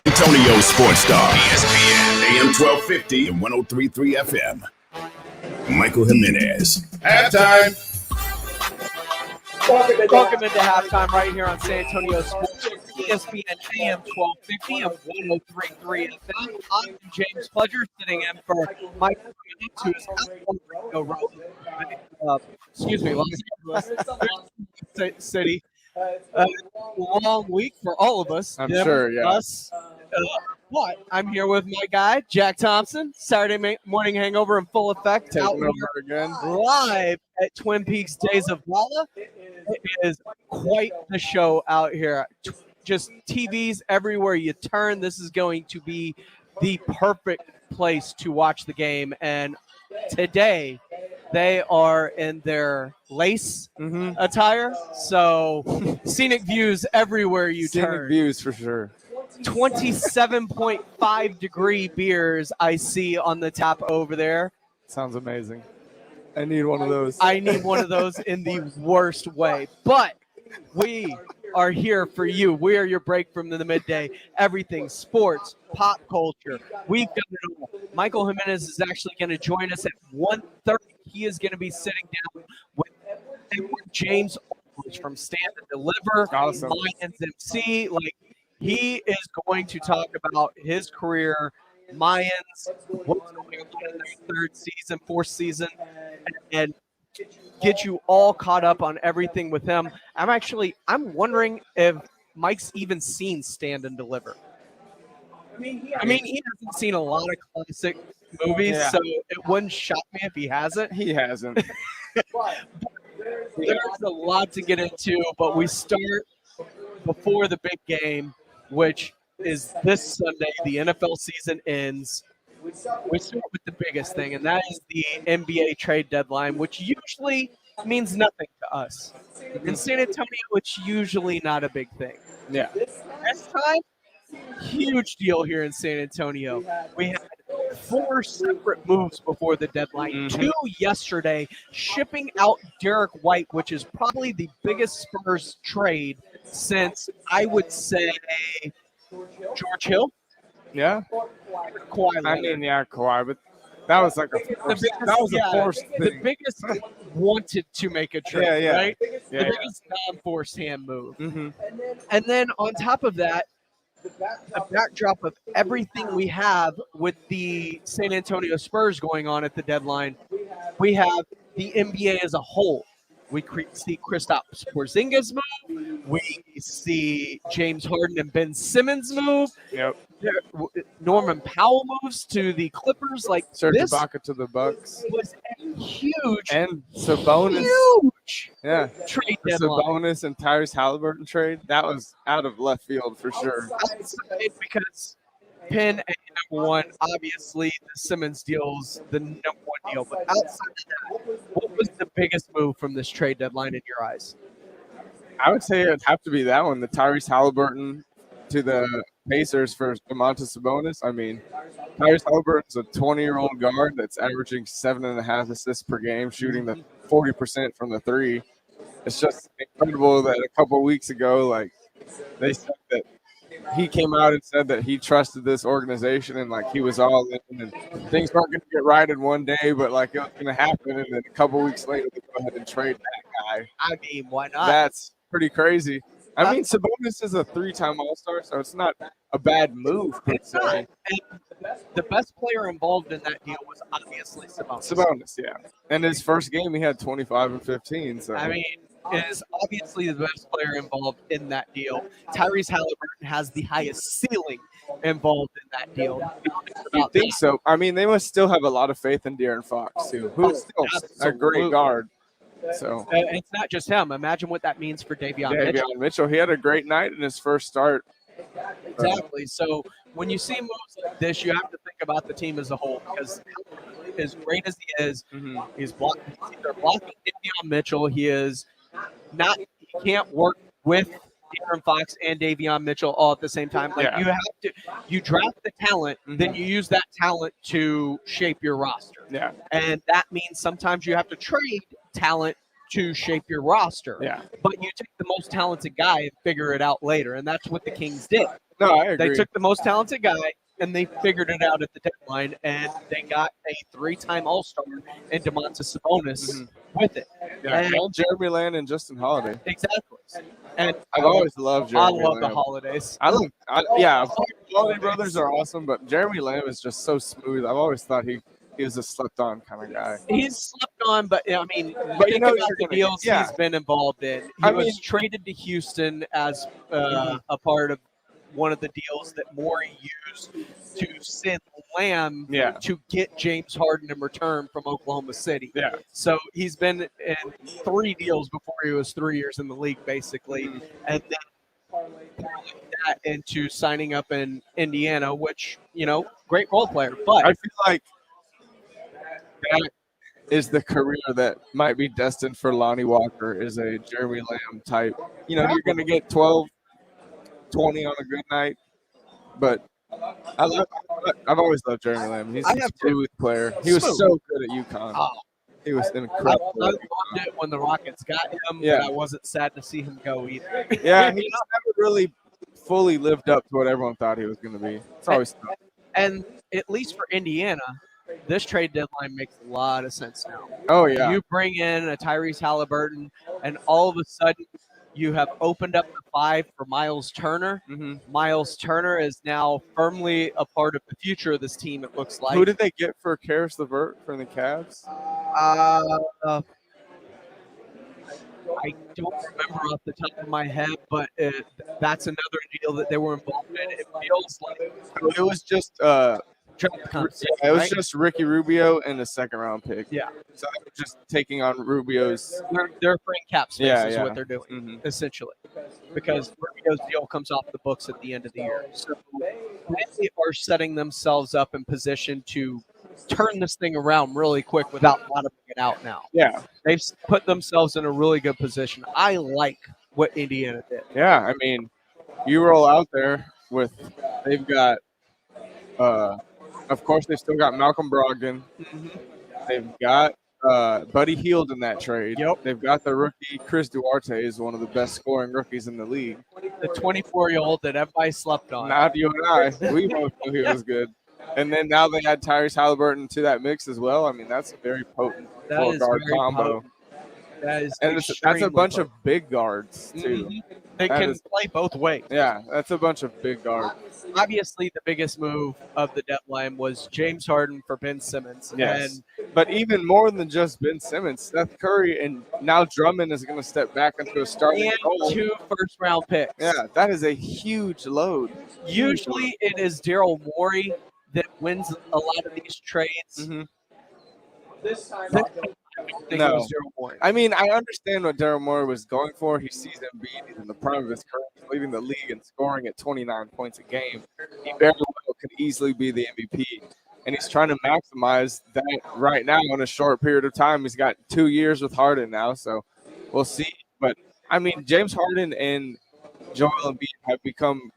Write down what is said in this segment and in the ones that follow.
Antonio Sports Star, ESPN, AM 1250 and 103.3 FM. Michael Jimenez. Halftime. Welcome into halftime right here on San Antonio Sports, ESPN AM 1250 and 103.3 FM. I'm James Pledger, sitting in for Mike Jimenez, who is Los Angeles City. Long week for all of us. I'm sure, yeah. Us. But I'm here with my guy, Jack Thompson. Saturday morning hangover in full effect. Taking out over again. live at Twin Peaks Days of Walla. It is quite the show out here. Just TVs everywhere you turn. This is going to be the perfect place to watch the game. And today, they are in their lace attire. So scenic views everywhere you turn. Scenic views for sure. 27.5 degree beers I see on the tap over there. Sounds amazing. I need one of those. I need one of those in the worst way. But we are here for you. We are your break from the midday. Everything sports, pop culture. We've got it all. Michael Jimenez is actually going to join us at 1:30. He is going to be sitting down with James from Stand and Deliver, Awesome. Lions MC. He is going to talk about his career, Mayans, what's going on in their fourth season, and get you all caught up on everything with him. I'm wondering if Mike's even seen Stand and Deliver. He hasn't seen a lot of classic movies, so it wouldn't shock me if he hasn't. He hasn't. There's a lot to get into, but we start before the big game, which is this Sunday. The NFL season ends. We start with the biggest thing, and that is the NBA trade deadline, which usually means nothing to us. In San Antonio, it's usually not a big thing. Yeah. This time, huge deal here in San Antonio. We had 4 separate moves before the deadline. 2 yesterday, shipping out Derek White, which is probably the biggest Spurs trade since, I would say, George Hill. Yeah. Kawhi. Kawhi, but that was like a forced thing. The biggest wanted to make a trade, right? Yeah, the biggest non-forced hand move. Mm-hmm. And then on top of that, the backdrop of everything we have with the San Antonio Spurs going on at the deadline, we have the NBA as a whole. We see Kristaps Porzingis move. We see James Harden and Ben Simmons move. Yep. Norman Powell moves to the Clippers. Serge This Ibaka to the Bucks. was a huge, And Sabonis. huge Yeah. trade The deadline. Sabonis and Tyrese Halliburton trade, that was out of left field for sure. Outside because Penn and number one, obviously the Simmons deal's the number one deal. But outside of that, what was the biggest move from this trade deadline in your eyes? I would say it'd have to be that one, the Tyrese Halliburton to the Pacers for Domantas Sabonis. Tyrese Halliburton's a 20-year-old guard that's averaging 7.5 assists per game, shooting the 40% from the three. It's just incredible that a couple of weeks ago, they said that he came out and said that he trusted this organization and he was all in, and things weren't going to get right in one day, but it was going to happen. And then a couple weeks later, they go ahead and trade that guy. Why not? That's pretty crazy. Sabonis is a 3-time All-Star, so it's not a bad move per se. And the best player involved in that deal was obviously Sabonis. Sabonis, yeah. And his first game, he had 25 and 15. So is obviously the best player involved in that deal. Tyrese Halliburton has the highest ceiling involved in that deal. You think so? They must still have a lot of faith in De'Aaron Fox too, who's still a great guard. So it's not just him. Imagine what that means for Davion Mitchell. He had a great night in his first start. Exactly. So when you see moves like this, you have to think about the team as a whole, because as great as he is, he's either blocking Davion Mitchell. He can't work with De'Aaron Fox and Davion Mitchell all at the same time. You draft the talent, then you use that talent to shape your roster. Yeah. And that means sometimes you have to trade talent to shape your roster. Yeah. But you take the most talented guy and figure it out later, and that's what the Kings did. No, I agree. They took the most talented guy, and they figured it out at the deadline, and they got a 3-time All-Star in Domantas Sabonis with it. Yeah, And and Jeremy Lamb and Justin Holiday. exactly. And I've always loved Jeremy I love the Lamb. holidays. Yeah, Holiday brothers are awesome, but Jeremy Lamb is just so smooth. I've always thought he was a slept-on kind of guy. He's slept on, but I mean, But think about the deals he's been involved in. He was traded to Houston as a part of one of the deals that Morey used to send Lamb to get James Harden in return from Oklahoma City. Yeah. So he's been in 3 deals before he was 3 years in the league, basically, and then that into signing up in Indiana, which, great role player. But I feel like that is the career that might be destined for Lonnie Walker, is a Jeremy Lamb type. You're going to get 12, 20 on a good night, but I've always loved Jeremy Lamb. He's a smooth player. He was so good at UConn. He was incredible. I loved it when the Rockets got him, but I wasn't sad to see him go either. Yeah, he just never really fully lived up to what everyone thought he was going to be. It's always tough. And at least for Indiana, this trade deadline makes a lot of sense now. Oh, yeah. You bring in a Tyrese Halliburton, and all of a sudden you have opened up the 5 for Miles Turner. Miles Turner is now firmly a part of the future of this team, it looks like. Who did they get for Karis LeVert from the Cavs? I don't remember off the top of my head, but that's another deal that they were involved in. It feels like it was just just Ricky Rubio and a second-round pick. Yeah. So they were just taking on Rubio's. They're free cap space is what they're doing, essentially, because Rubio's deal comes off the books at the end of the year. So they are setting themselves up in position to turn this thing around really quick without bottoming it out now. Yeah. They've put themselves in a really good position. I like what Indiana did. Yeah, I mean, you roll out there with – they've got of course, they've still got Malcolm Brogdon. They've got Buddy Hield in that trade. Yep. They've got the rookie Chris Duarte, is one of the best scoring rookies in the league. The 24-year-old that everybody slept on. Not you and I. We both knew he was good. And then now they add Tyrese Halliburton to that mix as well. I mean, that's a very potent four-guard combo. That's a bunch of big guards, too. They can play both ways. Yeah, that's a bunch of big guards. Obviously, the biggest move of the deadline was James Harden for Ben Simmons. Yes. But even more than just Ben Simmons, Steph Curry and now Drummond is going to step back into a starting role. 2 first-round picks. Yeah, that is a huge load. Usually it is Daryl Morey that wins a lot of these trades. This time, I mean, I understand what Daryl Morey was going for. He sees Embiid. He's in the prime of his career. He's leading the league and scoring at 29 points a game. He very well could easily be the MVP. And he's trying to maximize that right now in a short period of time. He's got 2 years with Harden now, so we'll see. But, I mean, James Harden and Joel Embiid will become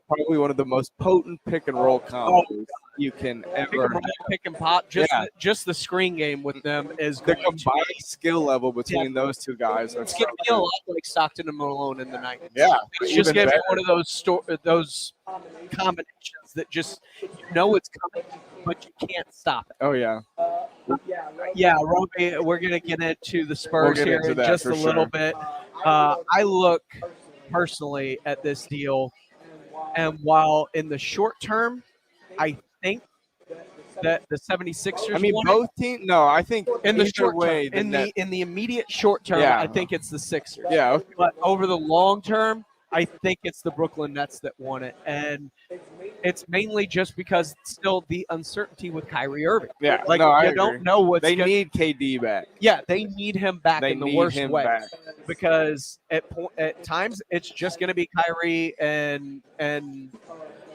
probably one of the most potent pick-and-roll combos you can ever pick and pop. Just the screen game with them is the combined skill level between those two guys. It's going to be a lot like Stockton and Malone in the 90s. Yeah, it's just going to be one of those combinations that just it's coming, but you can't stop it. Oh yeah. Yeah, Roby, we're going to get into the Spurs here in just a little bit. I look personally at this deal, and while in the short term, I think that the 76ers. I mean, both teams. No, I think in the short way, term, in the immediate short term, I think it's the Sixers. Yeah, okay. But over the long term, I think it's the Brooklyn Nets that won it, and it's mainly just because still the uncertainty with Kyrie Irving. Yeah, I don't know what they need KD back. Yeah, they need him back in the worst way because at times it's just going to be Kyrie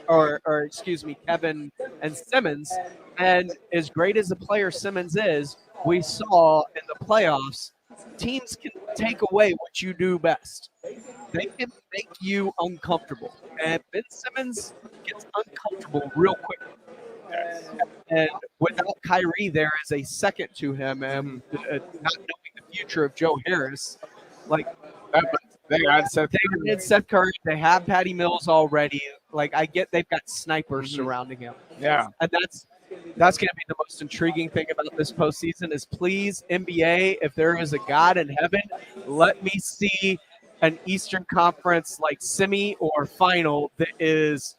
or excuse me, Kevin and Simmons. And as great as a player Simmons is, we saw in the playoffs, teams can take away what you do best. They can make you uncomfortable. And Ben Simmons gets uncomfortable real quick. And without Kyrie there as a second to him and not knowing the future of Joe Harris, They had Seth Curry. They have Patty Mills already. Like, I get they've got snipers surrounding him. Yeah. And that's going to be the most intriguing thing about this postseason is, please, NBA, if there is a God in heaven, let me see an Eastern Conference like semi or final that is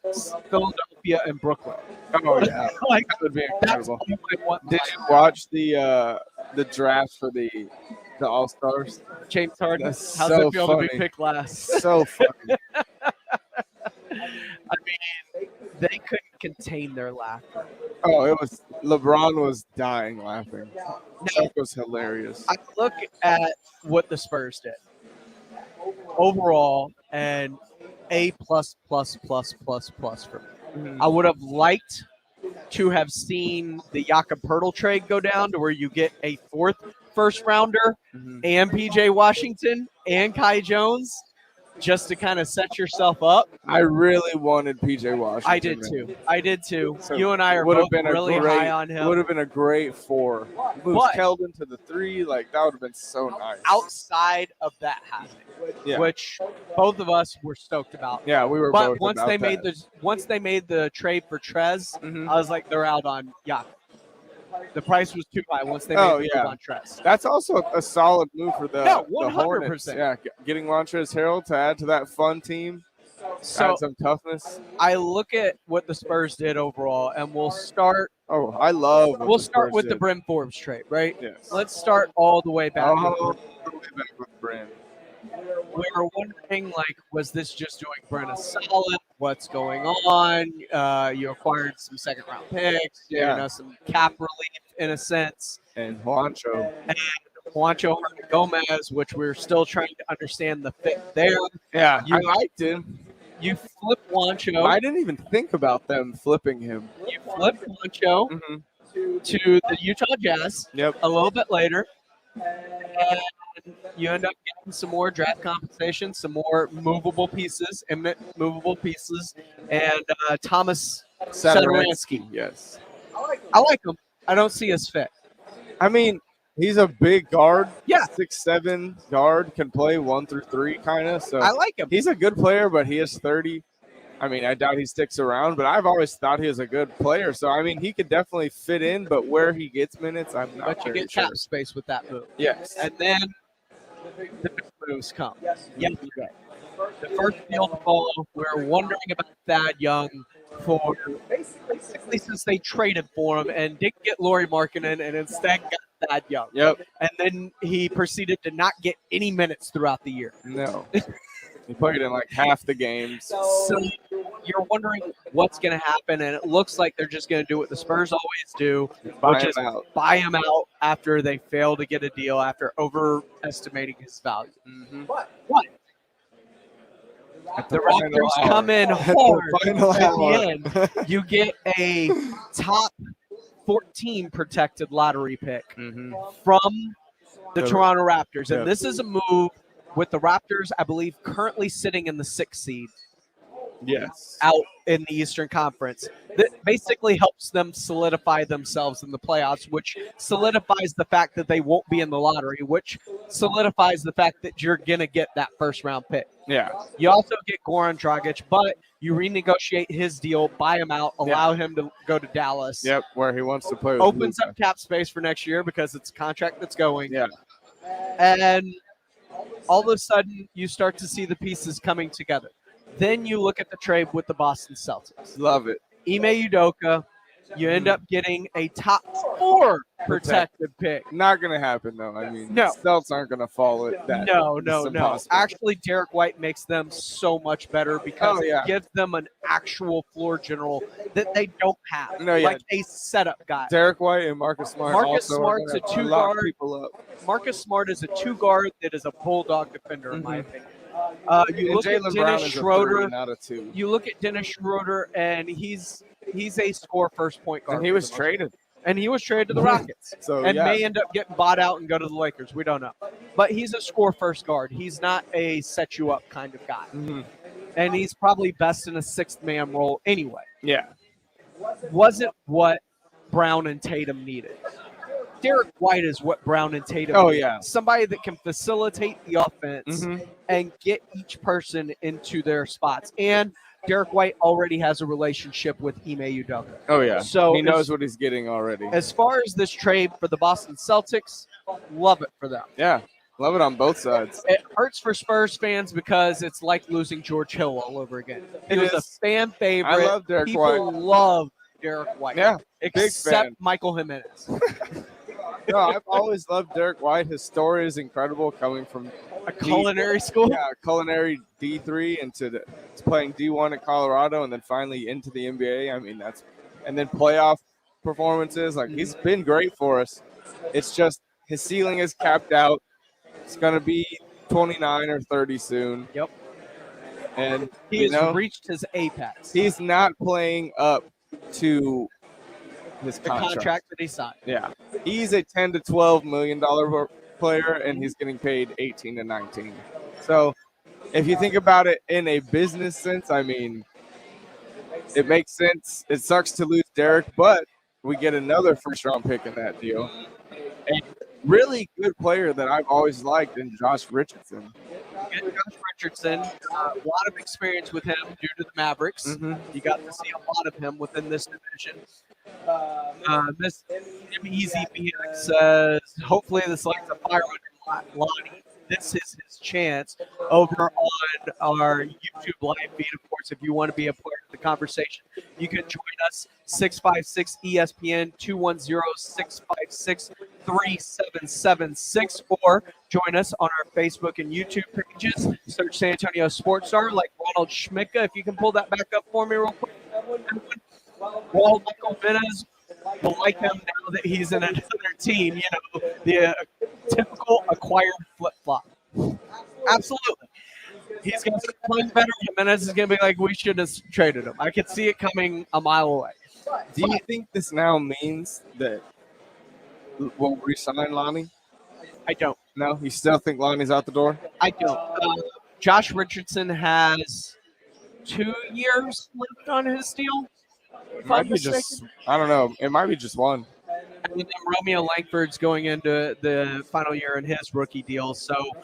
Philadelphia and Brooklyn. Oh yeah, Like, that would be that's incredible. what I want. Did you watch the draft for the All Stars? James Harden? That's How's so it feel funny. to be picked last? So funny. I mean, they couldn't contain their laughter. Oh, it was LeBron was dying laughing. That was hilarious. I look at what the Spurs did overall, and A plus for me. I would have liked to have seen the Jakob Poeltl trade go down to where you get a fourth first rounder and PJ Washington and Kai Jones, just to kind of set yourself up. I really wanted PJ Washington. I did too. So you and I are would have both been really high on him. Would have been a great 4. Move But- Keldon to the 3, like that would have been so nice. Outside of that happening, which both of us were stoked about. Yeah, we were But both once about they that. made the trade for Trez, I was like, they're out on Jakob. The price was too high once they made the move on Trez. That's also a solid move for the 100%. Hornets. Yeah, getting Montrezl Harrell to add to that fun team. So add some toughness. I look at what the Spurs did overall, and we'll start. Oh, I love. We'll start with the Brim Forbes trade, right? Yes. Let's start all the way back. All the way back with Brim. We were wondering, like, was this just doing Brent a solid? What's going on? You acquired some second-round picks, some cap relief in a sense. And Juancho Gomez, which we're still trying to understand the fit there. Yeah, I liked him. You flip Juancho. I didn't even think about them flipping him. You flip Juancho to the Utah Jazz a little bit later. And you end up getting some more draft compensation, some more movable pieces, imminent movable pieces, and Thomas Satoransky. Yes. I like him. I don't see his fit. I mean, he's a big guard. Yeah. 6'7" guard, can play 1 through 3 kind of. So I like him. He's a good player, but he is 30. I mean, I doubt he sticks around, but I've always thought he was a good player. So, I mean, he could definitely fit in, but where he gets minutes, I'm not But you get cap space with that move. Yes. And then the big moves come. Yesterday, the first deal to follow, we're wondering about Thad Young for basically since they traded for him and didn't get Lauri Markkanen and instead got Thad Young. Yep. And then he proceeded to not get any minutes throughout the year. No. He played in like half the games. So you're wondering what's going to happen, and it looks like they're just going to do what the Spurs always do, which is buy him out after they fail to get a deal, after overestimating his value. But the Raptors come in hard at the end. You get a top 14 protected lottery pick from the Toronto Raptors, and this is a move with the Raptors, I believe, currently sitting in the 6th seed. Yes. Out in the Eastern Conference. That basically helps them solidify themselves in the playoffs, which solidifies the fact that they won't be in the lottery, which solidifies the fact that you're going to get that first-round pick. Yeah. You also get Goran Dragic, but you renegotiate his deal, buy him out, allow him to go to Dallas. Yep, where he wants to play with Opens Luka. up cap space for next year because it's a contract that's going. Yeah. And all of a sudden, you start to see the pieces coming together. Then you look at the trade with the Boston Celtics. Love it. Ime Udoka, you end up getting a top 4 protected pick. Not going to happen, though. I mean, No. Celtics aren't going to follow it. That No. impossible. Actually, Derek White makes them so much better because Oh, yeah. it gives them an actual floor general that they don't have. No, yeah. Like a setup guy. Derek White and Marcus Smart. Marcus also Smart's are a gonna two-guard. lock people up. Marcus Smart is a 2-guard that is a bulldog defender, in my opinion. You And look at Jaylen Brown Dennis is a Schroeder. 3, not a 2. You look at Dennis Schroeder, and he's a score first point guard. And he was traded. And he was traded to the Rockets. So, and yeah. may end up getting bought out and go to the Lakers. We don't know. But he's a score first guard. He's not a set you up kind of guy. And he's probably best in a 6th man role anyway. Yeah. Wasn't what Brown and Tatum needed. Derek White is what Brown and Tatum. Oh, need. yeah. Somebody that can facilitate the offense and get each person into their spots. And Derek White already has a relationship with Ime Udoka. Oh, yeah. So he knows what he's getting already. As far as this trade for the Boston Celtics, love it for them. Yeah, love it on both sides. It hurts for Spurs fans because it's like losing George Hill all over again. He was a fan favorite. I love Derek White. People love Derek White. Yeah, except Michael Jimenez. No, I've always loved Derek White. His story is incredible, coming from a culinary school. Yeah, culinary D3 into playing D1 at Colorado, and then finally into the NBA. I mean, and then playoff performances. Like, he's been great for us. It's just his ceiling is capped out. It's going to be 29 or 30 soon. Yep. And he has reached his apex. He's not playing up to his contract that he signed. Yeah. He's a $10 to $12 million player, and he's getting paid 18 to 19. So if you think about it in a business sense, I mean, it makes sense. It sucks to lose Derek, but we get another first-round pick in that deal. A really good player that I've always liked in Josh Richardson. Josh Richardson, a lot of experience with him due to the Mavericks. You got to see a lot of him within this division. This Easy Phoenix says, hopefully this lights a fire under Lonnie. This is his chance over on our YouTube live feed. Of course, if you want to be a part of the conversation, you can join us 656 ESPN 210-656-3776, or join us on our Facebook and YouTube pages. Search San Antonio Sports Star like Ronald Schmicka. If you can pull that back up for me real quick. Well, Michael Venez will like him now that he's in another team. You know, the typical acquired flip-flop. Absolutely. He's going to play better. Jimenez is going to be like, we should have traded him. I could see it coming a mile away. Do you think this now means that we'll re-sign Lonnie? I don't. No? You still think Lonnie's out the door? I don't. Josh Richardson has 2 years left on his deal. Might be I don't know. It might be just one. And then Romeo Langford's going into the final year in his rookie deal.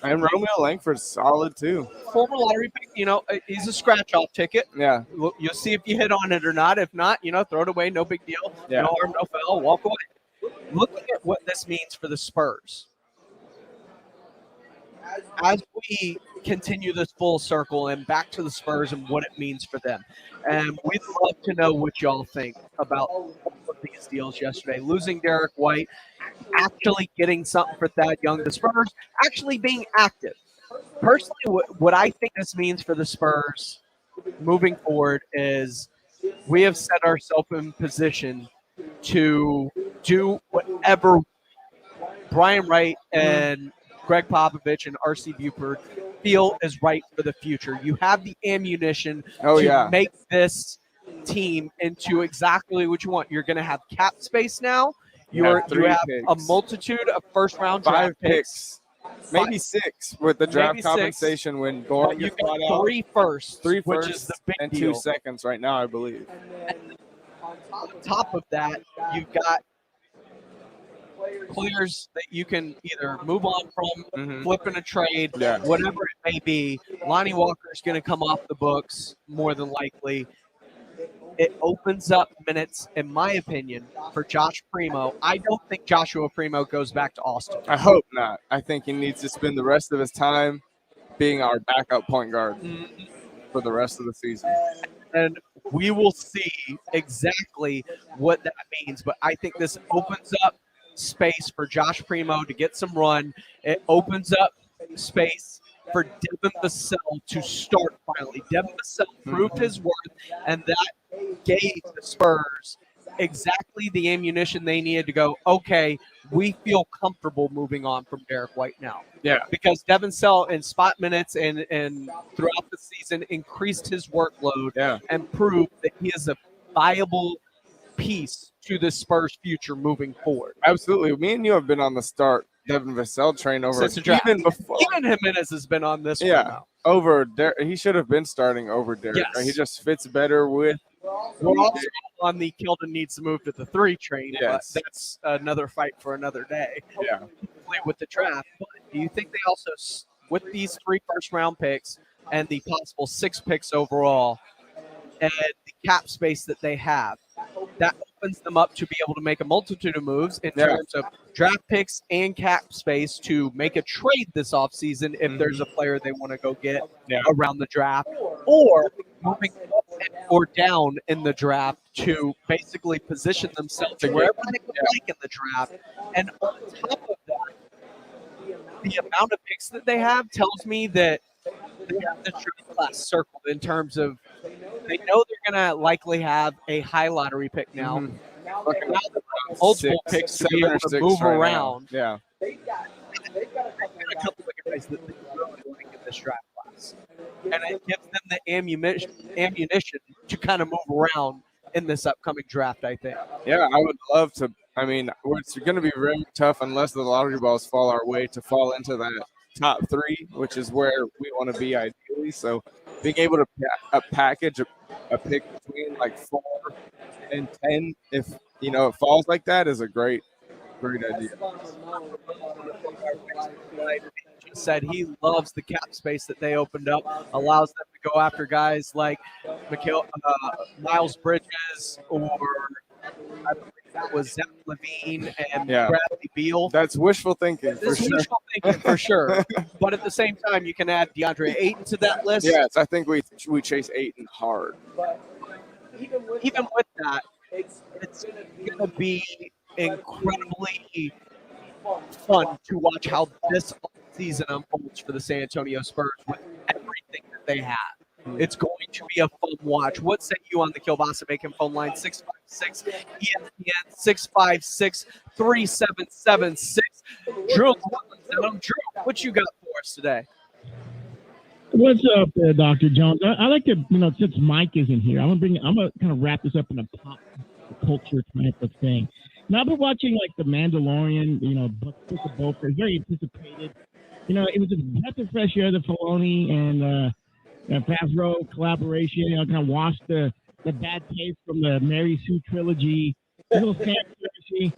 And Romeo Langford's solid too. Former lottery pick, you know, he's a scratch-off ticket. Yeah. You'll see if you hit on it or not. If not, you know, throw it away. No big deal. Yeah. No harm, no foul. Walk away. Looking at what this means for the Spurs. As we continue this full circle and back to the Spurs and what it means for them. And we'd love to know what y'all think about all of these deals yesterday. Losing Derek White, actually getting something for Thad Young. The Spurs actually being active. Personally, what I think this means for the Spurs moving forward is we have set ourselves in position to do whatever Brian Wright and Greg Popovich and R.C. Buford feel is right for the future. You have the ammunition to make this team into exactly what you want. You're going to have cap space now. You have a multitude of first-round draft picks. Maybe 6 with the draft compensation when Goran gets bought out. 3 firsts, which is the big and deal. 2 seconds right now, I believe. And on top of that, you've got players that you can either move on from, flip in a trade, whatever it may be. Lonnie Walker's going to come off the books more than likely. It opens up minutes, in my opinion, for Josh Primo. I don't think Joshua Primo goes back to Austin. I hope not. I think he needs to spend the rest of his time being our backup point guard for the rest of the season. And we will see exactly what that means. But I think this opens up space for Josh Primo to get some run. It opens up space for Devin Vassell to start finally. Devin Vassell proved his worth, and that gave the Spurs exactly the ammunition they needed to go, okay, we feel comfortable moving on from Derek White now. Yeah. Because Devin Vassell in spot minutes and throughout the season increased his workload and proved that he is a viable piece to the Spurs' future moving forward. Absolutely. Me and you have been on the start Devin Vassell train over even before. Even Jimenez has been on this one now. Over Derek. He should have been starting over Derek. Yes. He just fits better with. We're also on the Keldon needs to move to the 3 train. Yes. But that's another fight for another day. Yeah. With the draft. But do you think they also, with these 3 first-round picks and the possible 6 picks overall, and the cap space that they have, that opens them up to be able to make a multitude of moves in terms of draft picks and cap space to make a trade this offseason if there's a player they want to go get around the draft, or moving up or down in the draft to basically position themselves wherever they would like in the draft. And on top of that, the amount of picks that they have tells me that they have the draft class circled in terms of they know they're going to likely have a high lottery pick now. But now they have multiple picks to be able to move around. Yeah. They've got a couple of guys that they really like in this draft class. And it gives them the ammunition to kind of move around in this upcoming draft, I think. Yeah, I would love to. I mean, it's going to be very tough unless the lottery balls fall our way to fall into that top 3, which is where we want to be ideally. So being able to package a pick between like 4 and 10, if it falls like that, is a great idea. Said he loves the cap space that they opened up, allows them to go after guys like Miles Bridges, or I believe that was Zach Levine and Bradley Beal. That's wishful thinking. Wishful thinking for sure. But at the same time, you can add DeAndre Ayton to that list. Yes, I think we chase Ayton hard. Even with that, it's going to be incredibly fun to watch how this season unfolds for the San Antonio Spurs with everything that they have. It's going to be a fun watch. What say you on the Kielbasa Bacon phone line? 656 ESPN 656-3776. Drew, Drew, what you got for us today? What's up there, Dr. Jones? I like to, since Mike isn't here, I'm gonna kind of wrap this up in a pop culture type of thing. Now I've been watching like the Mandalorian, Book of Boba Fett, very anticipated. It was a breath of fresh air, the Filoni and Favreau collaboration. Kind of washed the bad taste from the Mary Sue trilogy, a little fantasy.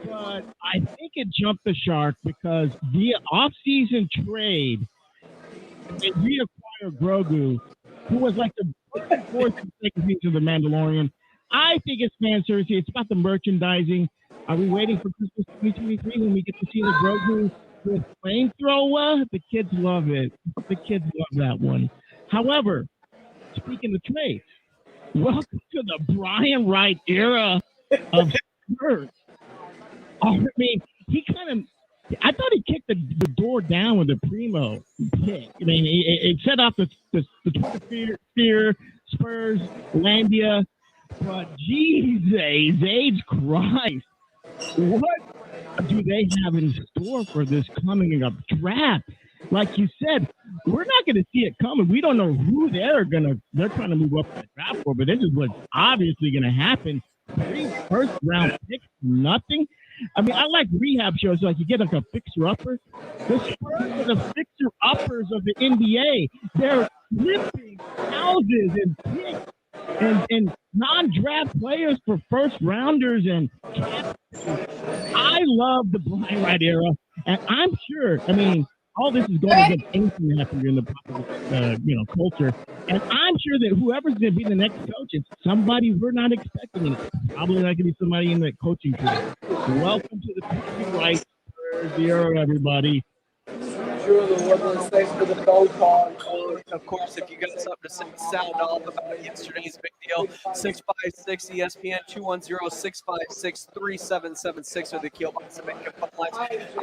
But I think it jumped the shark because via off-season trade, they reacquired Grogu, who was like the fourth and second season of the Mandalorian. I think it's fan service. It's about the merchandising. Are we waiting for Christmas 2023 when we get to see the Grogu with flamethrower? The kids love it. The kids love that one. However, speaking of trades, welcome to the Brian Wright era of Spurs. I mean, I thought he kicked the door down with the Primo pick. I mean, it set off the Twitter fear, Spurs, Landia. But Jesus Christ, what do they have in store for this coming up draft? Like you said, we're not going to see it coming. We don't know who they're trying to move up the draft for, but this is what's obviously going to happen. 3 first-round picks, nothing. I mean, I like rehab shows, like you get like a fixer-upper. The Spurs are the fixer-uppers of the NBA. They're flipping houses and picks and non-draft players for first-rounders and cap. I love the Brian Wright era, and I'm sure, all this is going against anything that happened in the popular, culture. And I'm sure that whoever's going to be the next coach is somebody we're not expecting. And it's probably not going to be somebody in the coaching tree. Welcome to the Brian Wright era, everybody. Of course, if you got something to say, sound off about yesterday's big deal, 656 ESPN 210-656-3776 or the Kielbasa Bacon phone lines.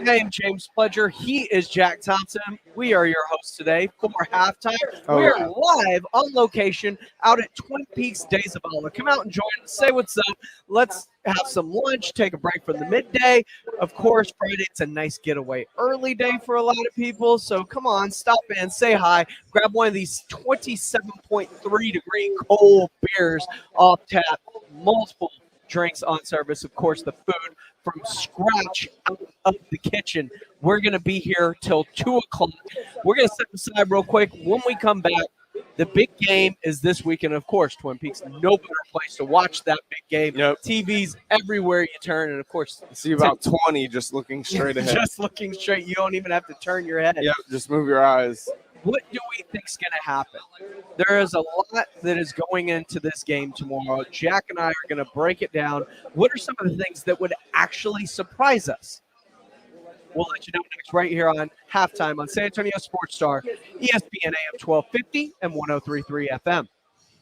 I am James Pledger. He is Jack Thompson. We are your hosts today for halftime. We are live on location out at Twin Peaks Days of Honor. Come out and join us. Say what's up. Let's have some lunch, take a break from the midday. Of course, Friday, it's a nice getaway early day for a lot of people. So come on, stop in, say hi, grab one of these 27.3 degree cold beers off tap, multiple drinks on service. Of course, the food from scratch out of the kitchen. We're going to be here till 2 o'clock. We're going to step aside real quick. When we come back, The big game is this weekend, of course, Twin Peaks. No better place to watch that big game. Yep. TVs everywhere you turn, and of course, See about 20 just looking straight ahead. just looking straight. You don't even have to turn your head. Yep, just move your eyes. What do we think's going to happen? There is a lot that is going into this game tomorrow. Jack and I are going to break it down. What are some of the things that would actually surprise us? We'll let you know next right here on Halftime on San Antonio Sports Star, ESPN AM 1250 and 103.3 FM.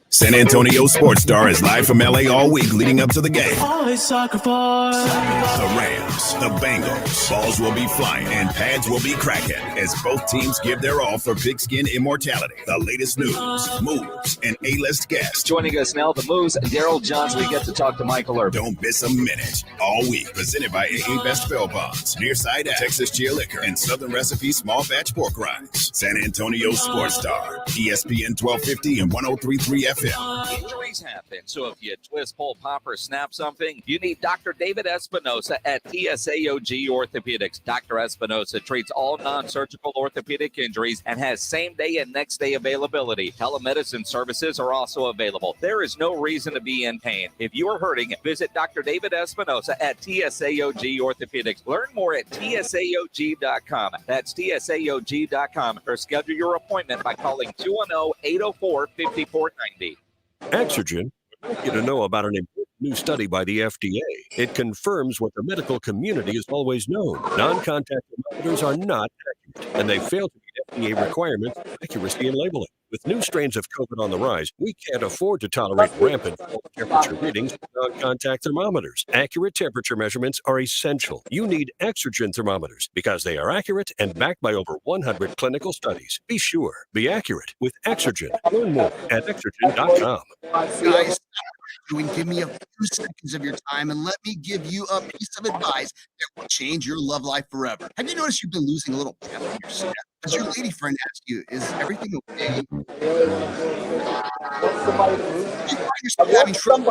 San Antonio Sports Star is live from LA all week leading up to the game. Always sacrifice. The Rams, the Bengals, balls will be flying and pads will be cracking as both teams give their all for pigskin immortality. The latest news, moves, and A-list guests. Joining us now, the Moves, Daryl Johns. We get to talk to Michael Irvin. Don't miss a minute. All week, presented by AA Best Bell Bonds, Nearside Ag, Texas Chia Liquor, and Southern Recipe Small Batch Pork Rinds. San Antonio Sports Star, ESPN 1250 and 103.3 FM. Injuries happen, so if you twist, pull, pop, or snap something, you need Dr. David Espinosa at TSAOG Orthopedics. Dr. Espinosa treats all non-surgical orthopedic injuries and has same-day and next-day availability. Telemedicine services are also available. There is no reason to be in pain. If you are hurting, visit Dr. David Espinosa at TSAOG Orthopedics. Learn more at TSAOG.com. That's TSAOG.com, or schedule your appointment by calling 210-804-5490. Exocrine would like you to know about an important new study by the FDA. It confirms what the medical community has always known. Non-contact thermometers are not accurate, and they fail to meet FDA requirements for accuracy in labeling. With new strains of COVID on the rise, we can't afford to tolerate rampant temperature readings with non-contact thermometers. Accurate temperature measurements are essential. You need Exocrine thermometers because they are accurate and backed by over 100 clinical studies. Be sure, be accurate with Exocrine. Learn more at exocrine.com. Guys, give me a few seconds of your time and let me give you a piece of advice that will change your love life forever. Have you noticed you've been losing a little pep in your step? As your lady friend asks you, is everything okay? You find yourself having trouble.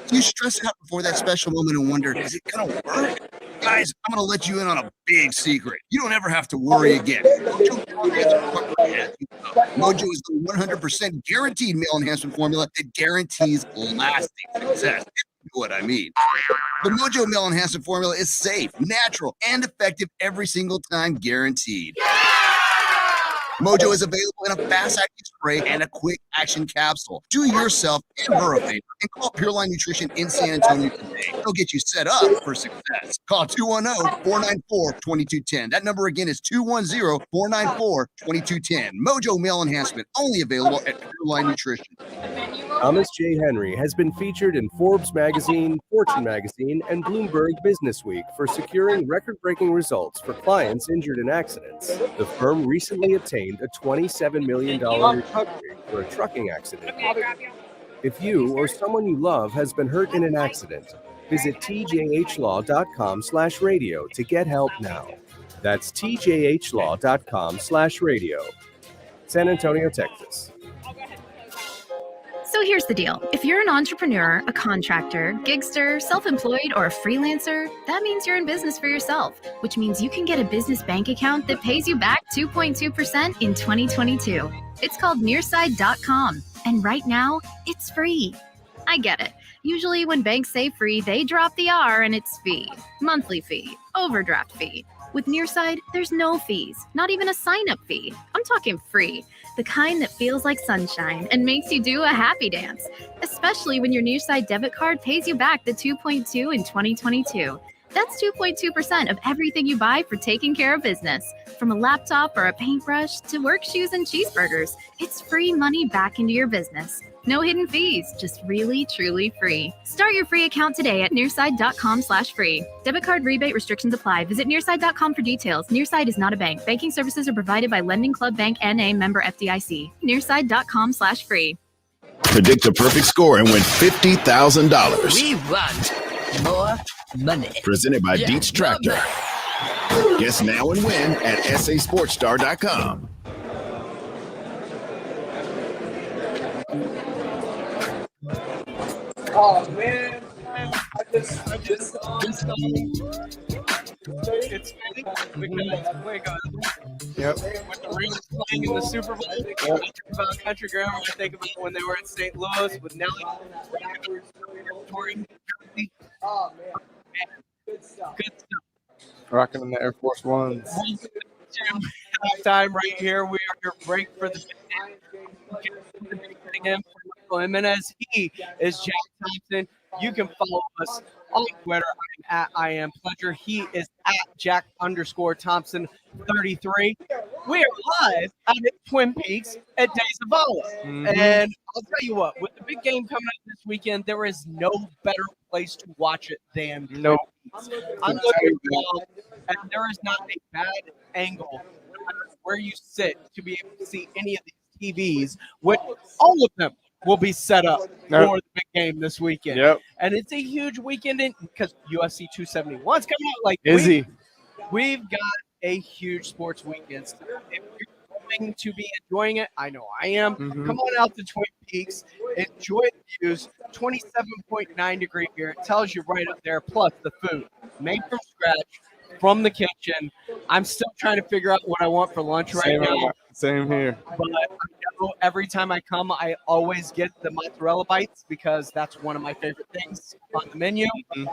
Do you stress out before that special moment and wonder, is it going to work? Guys, I'm going to let you in on a big secret. You don't ever have to worry again. Mojo is the 100% guaranteed male enhancement formula that guarantees lasting success. You know what I mean. The Mojo Male Enhancement Formula is safe, natural, and effective every single time, guaranteed. Mojo is available in a fast-acting spray and a quick-action capsule. Do yourself and her a favor and call Pureline Nutrition in San Antonio today. They'll get you set up for success. Call 210-494-2210. That number again is 210-494-2210. Mojo Male Enhancement, only available at Pureline Nutrition. Thomas J. Henry has been featured in Forbes magazine, Fortune magazine, and Bloomberg Businessweek for securing record-breaking results for clients injured in accidents. The firm recently obtained a $27 million recovery for a trucking accident. If you or someone you love has been hurt in an accident, visit tjhlaw.com/radio to get help now. That's tjhlaw.com/radio. San Antonio, Texas. So here's the deal. If you're an entrepreneur, a contractor, gigster, self-employed, or a freelancer, that means you're in business for yourself, which means you can get a business bank account that pays you back 2.2% in 2022. It's called Nearside.com, and right now, it's free. I get it. Usually when banks say free, they drop the R and it's fee. Monthly fee, overdraft fee. With Nearside, there's no fees, not even a sign-up fee. I'm talking free, the kind that feels like sunshine and makes you do a happy dance, especially when your Nearside debit card pays you back the 2.2 in 2022. That's 2.2% of everything you buy for taking care of business. From a laptop or a paintbrush to work shoes and cheeseburgers, it's free money back into your business. No hidden fees, just really, truly free. Start your free account today at Nearside.com/free. Debit card rebate restrictions apply. Visit Nearside.com for details. Nearside is not a bank. Banking services are provided by Lending Club Bank N.A. member FDIC. Nearside.com/free. Predict the perfect score and win $50,000. We want more money. Presented by Dietz Tractor. Guess now and win at sasportstar.com. Oh man, I just it's funny because Yep. With the Rams playing in the Super Bowl. I think about Country Grammar. I think about when they were in St. Louis with Nelly. Good stuff. Rocking in the Air Force Ones. Time right here. We are your break for the him for Michael Jimenez. He is Jack Thompson. You can follow us on Twitter. I'm at I am Pleasure. He is at Jack_Thompson33. We are live out at Twin Peaks at Days of Allah. And I'll tell you what, with the big game coming up this weekend, there is no better place to watch it than Twin Peaks. I'm looking around, and there is not a bad angle no matter where you sit to be able to see any of these TVs, which all of them will be set up for the big game this weekend. And it's a huge weekend because UFC 271 is coming out. Like, we've got a huge sports weekend. So if you're going to be enjoying it, I know I am. Come on out to Twin Peaks, enjoy the views. 27.9 degree here. It tells you right up there. Plus the food made from scratch from the kitchen. I'm still trying to figure out what I want for lunch right now. Same here. But I know every time I come, I always get the mozzarella bites because that's one of my favorite things on the menu.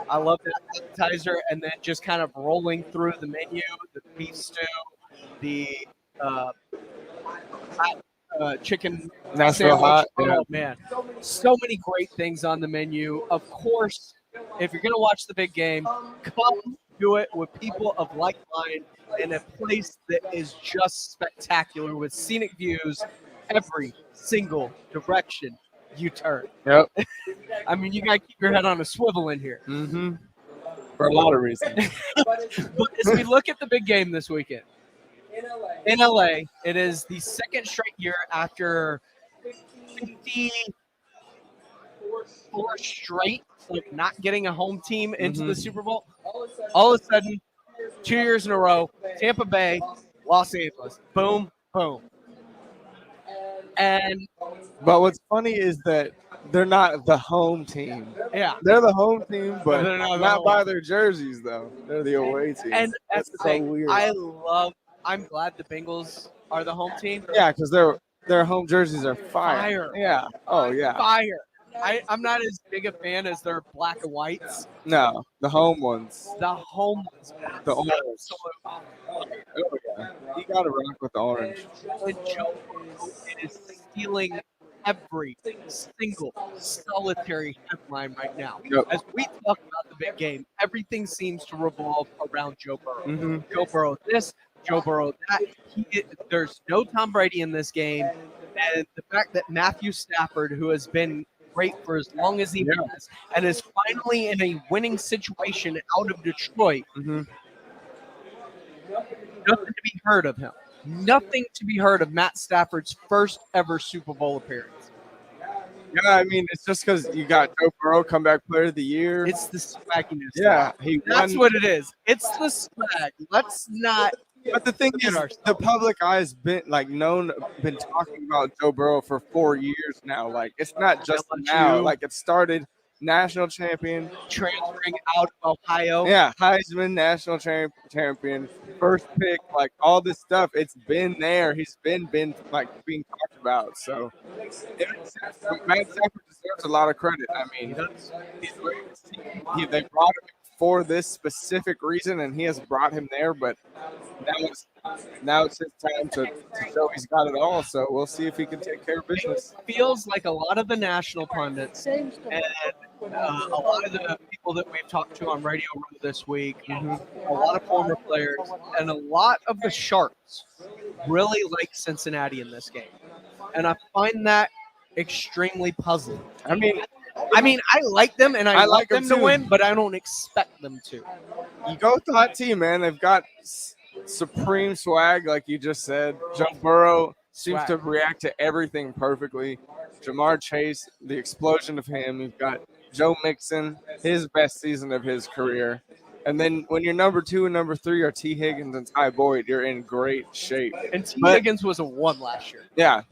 I love that appetizer, and then just kind of rolling through the menu, the beef stew, the chicken Nashville hot. Oh, man. So many great things on the menu. Of course, if you're going to watch the big game, come do it with people of like mind in a place that is just spectacular with scenic views every single direction you turn. Yep. I mean, you got to keep your head on a swivel in here. For a lot of reasons. But as we look at the big game this weekend, in LA, it is the second straight year after 54 straight, like not getting a home team into the Super Bowl. All of a sudden, 2 years in a row, Tampa Bay, Los Angeles, boom, boom. But what's funny is that they're not the home team. Yeah. They're the home team, but They're not by their jerseys, though. They're the away team. And that's the so thing. weird. I'm glad the Bengals are the home team. Yeah, because their home jerseys are fire. Yeah. Oh, yeah. Fire. I'm not as big a fan as their black and whites. No, the home ones. The home ones. The orange. Oh, yeah. You got to rock with the orange. And Joe is stealing every single solitary headline right now. As we talk about the big game, everything seems to revolve around Joe Burrow. Joe Burrow this, Joe Burrow that. There's no Tom Brady in this game. And the fact that Matthew Stafford, who has been great for as long as he has, and is finally in a winning situation out of Detroit, nothing to be heard of him. Nothing to be heard of Matt Stafford's first ever Super Bowl appearance. Yeah, I mean, it's just because you got Joe Burrow, comeback player of the year. It's the swagginess. Yeah, that's what it is. It's the swag. Let's not. But the thing is, the public eye has been been talking about Joe Burrow for 4 years now. Like, it's not just now. Like, it started national champion, transferring out of Ohio. Yeah, Heisman, national champion, first pick, like all this stuff. It's been there. He's been like being talked about. So Matt Stafford deserves a lot of credit. I mean, they brought him for this specific reason, and he has brought him there. But now it's his time to show he's got it all. So we'll see if he can take care of business. It feels like a lot of the national pundits and a lot of the people that we've talked to on Radio Row this week, a lot of former players, and a lot of the Sharks really like Cincinnati in this game. And I find that extremely puzzling. I mean, I like them, and I like them to win, but I don't expect them to. You go with the hot team, man. They've got supreme swag, like you just said. Joe Burrow seems to react to everything perfectly. Jamar Chase, the explosion of him. You've got Joe Mixon, his best season of his career. And then when your number 2 and number 3 are T. Higgins and Ty Boyd, you're in great shape. And T. Higgins was a 1 last year. Yeah.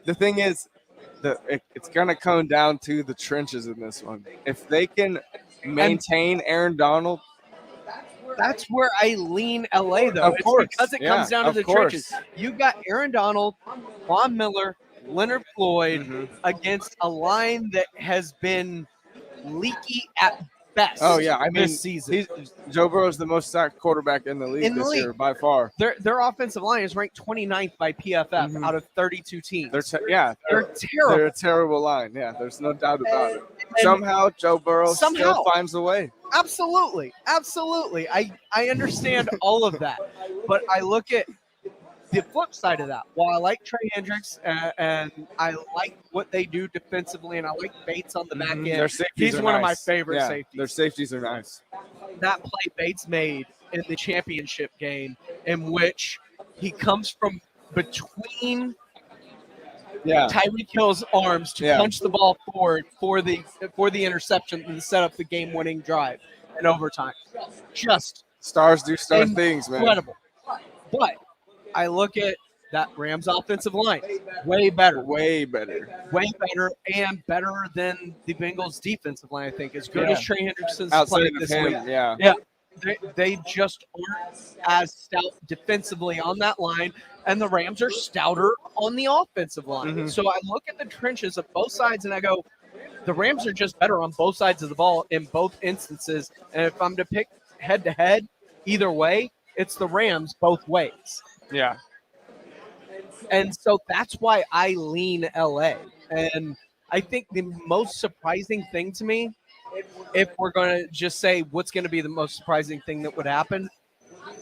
The thing is, it's going to come down to the trenches in this one. If they can maintain Aaron Donald, That's where I lean LA, though. Of It's course. because it Yeah, comes down to of the course. trenches. You've got Aaron Donald, Von Miller, Leonard Floyd Mhm. against a line that has been leaky at best. Oh yeah, I mean, this season. Joe Burrow's the most sacked quarterback in the league In the this year league. by far. Their offensive line is ranked 29th by PFF Mhm. out of 32 teams. They're They're terrible. They're a terrible line. Yeah, there's no doubt about it. And Somehow Joe Burrow somehow. still finds a way. Absolutely. I understand all of that. But I look at the flip side of that. While I like Trey Hendricks and I like what they do defensively, and I like Bates on the back end, Their safeties he's are one of my nice. favorite Yeah, safeties. Their safeties are nice. That play Bates made in the championship game, in which he comes from between Tyreek Hill's arms to punch the ball forward for the interception and set up the game-winning drive in overtime. Just stars do star things, man. Incredible. But I look at that Rams offensive line, way better, and better than the Bengals defensive line. I think as good as Trey Hendrickson's played this week. Yeah. They just aren't as stout defensively on that line, and the Rams are stouter on the offensive line. So I look at the trenches of both sides, and I go, the Rams are just better on both sides of the ball in both instances. And if I'm to pick head-to-head, either way, it's the Rams both ways. Yeah. And so that's why I lean LA. And I think the most surprising thing to me, if we're going to just say what's going to be the most surprising thing that would happen,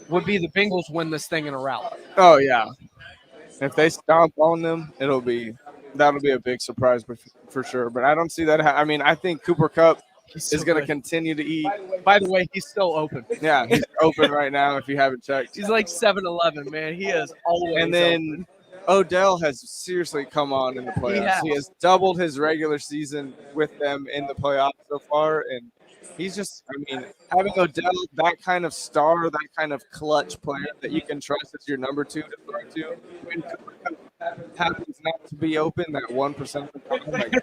would be the Bengals win this thing in a rout. Oh yeah. If they stomp on them, that'll be a big surprise for sure. But I don't see that. I mean, I think Cooper Kupp is going to continue to eat. By the way, he's still open. Yeah, he's open right now if you haven't checked. He's like 7-11, man. He is always And then open. Odell has seriously come on in the playoffs. He has doubled his regular season with them in the playoffs so far. And he's just, I mean, having Odell, that kind of star, that kind of clutch player that you can trust as your number 2 to throw to, when happens not to be open that 1% of the time, like,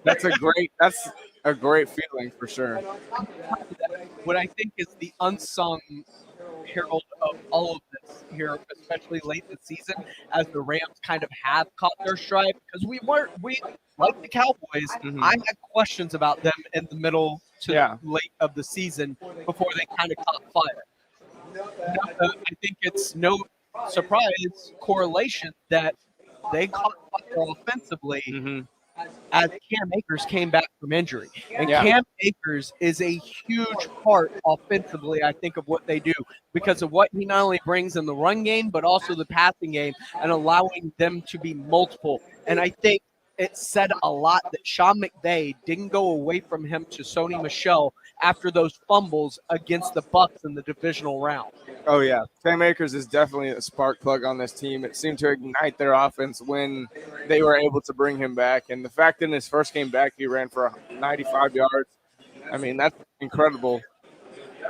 that's a great feeling for sure. What I think is the unsung herald of all of this here, especially late in the season, as the Rams kind of have caught their stride, because we like the Cowboys. I had questions about them in the middle to late of the season before they kind of caught fire. I think it's no surprise correlation that they caught fire offensively as Cam Akers came back from injury. And Cam Akers is a huge part offensively, I think, of what they do because of what he not only brings in the run game, but also the passing game and allowing them to be multiple. And I think it said a lot that Sean McVay didn't go away from him to Sony Michel after those fumbles against the Bucs in the divisional round. Oh, yeah. Cam Akers is definitely a spark plug on this team. It seemed to ignite their offense when they were able to bring him back. And the fact that in his first game back, he ran for 95 yards. I mean, that's incredible.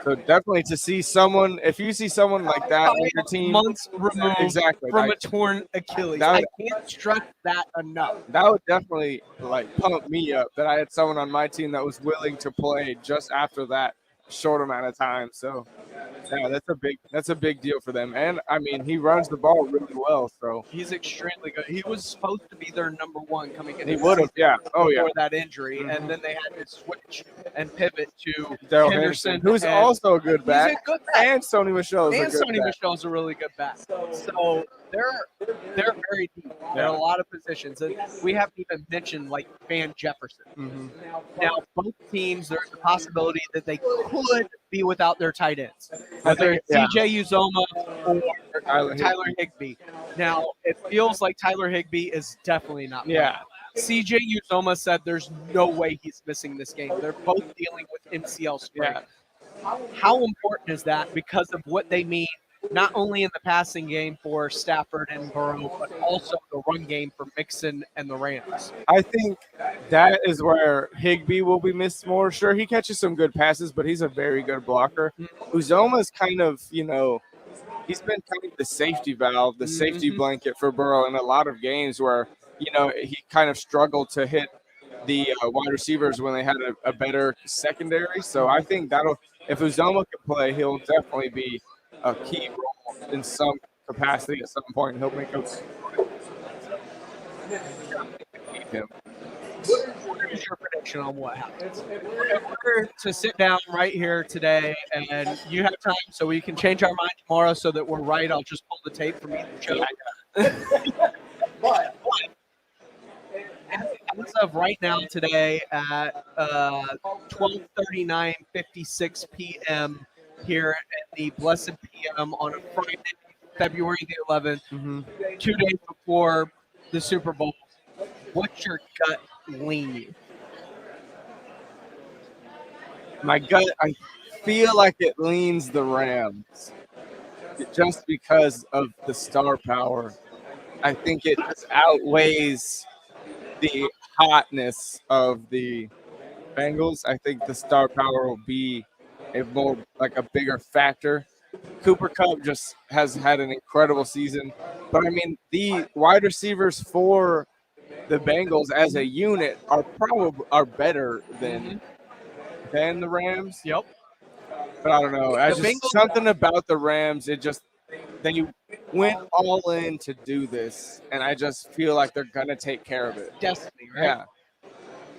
So definitely to see someone, if you see someone like that on your team, months removed from a torn Achilles. I can't stress that enough. That would definitely pump me up that I had someone on my team that was willing to play just after that short amount of time. So yeah, that's a big deal for them. And I mean, he runs the ball really well. So he's extremely good. He was supposed to be their number 1 coming in. He would have, yeah. Oh yeah. Before that injury, and then they had to switch and pivot to Darrell Henderson, who's also a good back. He's a good back. And Sony Michel is a good Sony back. Michel's a really good back. So they're very deep. There are a lot of positions, and we haven't even mentioned Van Jefferson. Now, both teams, there's a possibility that they could be without their tight ends, whether it's CJ Uzoma or Tyler Higbee. Now, it feels like Tyler Higbee is definitely not. Yeah. CJ Uzoma said there's no way he's missing this game. They're both dealing with MCL sprain. How important is that because of what they mean, not only in the passing game for Stafford and Burrow, but also the run game for Mixon and the Rams? I think that is where Higbee will be missed more. Sure, he catches some good passes, but he's a very good blocker. Uzoma's kind of, he's been kind of the safety valve, the safety blanket for Burrow in a lot of games where, he kind of struggled to hit the wide receivers when they had a better secondary. So I think if Uzoma can play, he'll definitely be a key role in some capacity at some point. He'll make a him. What is your prediction on what happens? If we're to sit down right here today and you have time so we can change our mind tomorrow so that we're right, I'll just pull the tape from either show. But as of right now today at 12:39:56 p.m. here at the Blessed PM on a Friday, February the 11th, 2 days before the Super Bowl, what's your gut lean? My gut, I feel like it leans the Rams just because of the star power. I think it just outweighs the hotness of the Bengals. I think the star power will be a bigger factor. Cooper Kupp just has had an incredible season, but I mean the wide receivers for the Bengals as a unit are better than the Rams. Yep. But I don't know. Something about the Rams, they went all in to do this, and I just feel like they're gonna take care of it. Destiny, right? Yeah.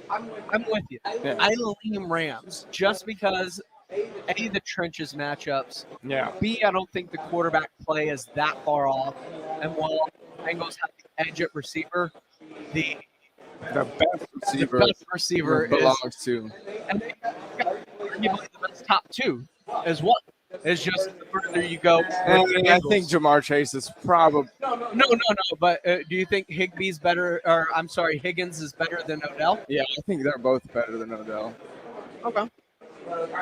I'm with you. Yeah. I lean Rams just because A, the trenches matchups. Yeah. B, I don't think the quarterback play is that far off. And while Bengals have the edge at receiver, the best receiver belongs to. And they got arguably the best top two as well. It's just the further you go. I think Jamar Chase is probably No. But do you think Higgins is better than Odell? Yeah, I think they're both better than Odell. Okay.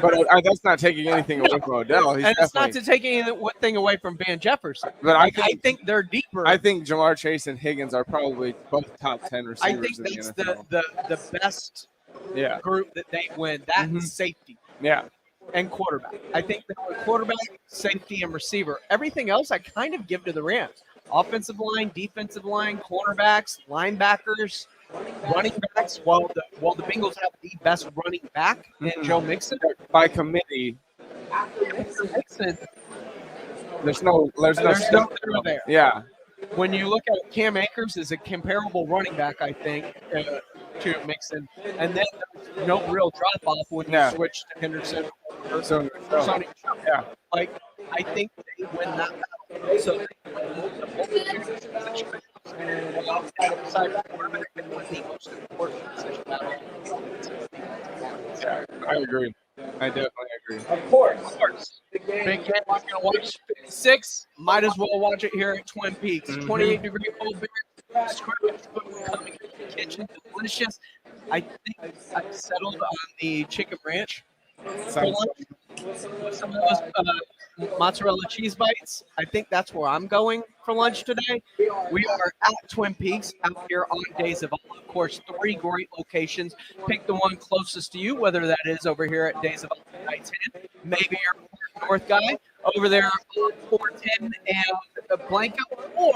But that's not taking anything away from Odell. And it's not to take anything away from Van Jefferson. But I think they're deeper. I think Jamar Chase and Higgins are probably both top 10 receivers. I think that's in the NFL. the best group that they win. That and safety. Yeah. And quarterback. I think that quarterback, safety, and receiver. Everything else I kind of give to the Rams. Offensive line, defensive line, cornerbacks, linebackers, running backs. While the Bengals have the best running back in Joe Mixon. By committee. Mixon, there's no there. Yeah. When you look at Cam Akers is a comparable running back, I think, to Mixon. And then there's no real drop-off when you switch to Henderson. Sonny. Yeah. Like, I think they win that battle. So they win the most important position battle. Yeah, I agree. I definitely agree. Of course. Big game. If you're going to watch 56, might as well watch it here at Twin Peaks. 28-degree cold beer, scrimmage food coming in the kitchen, delicious. I think I've settled on the chicken ranch. Some of those mozzarella cheese bites. I think that's where I'm going for lunch today. We are at Twin Peaks out here on Days of All. Of course, 3 great locations. Pick the one closest to you, whether that is over here at Days of All I-10. Maybe you're a North guy over there on 410 and Blanca, or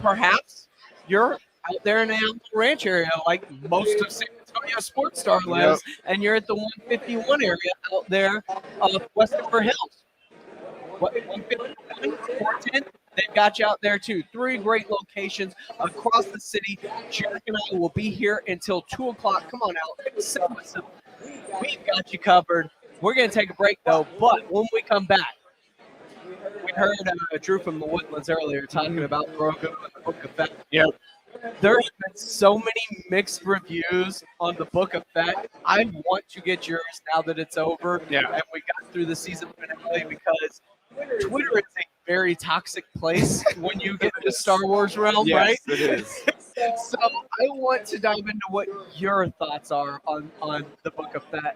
perhaps you're out there in the Alamo Ranch area like most of San Antonio Sports Star lives, and you're at the 151 area out there of Westover Hills. 151, 410, they've got you out there too. 3 great locations across the city. Jack and I will be here until 2 o'clock. Come on out. We've got you covered. We're going to take a break, though, but when we come back, we heard Drew from the Woodlands earlier talking about Grogu and the Book of Fett. Yep. There's been so many mixed reviews on the Book of Fett. I want to get yours now that it's over. Yeah. And we got through the season finale, because Twitter is a very toxic place when you get to Star Wars realm, right? Yes, it is. So I want to dive into what your thoughts are on the Book of Fett.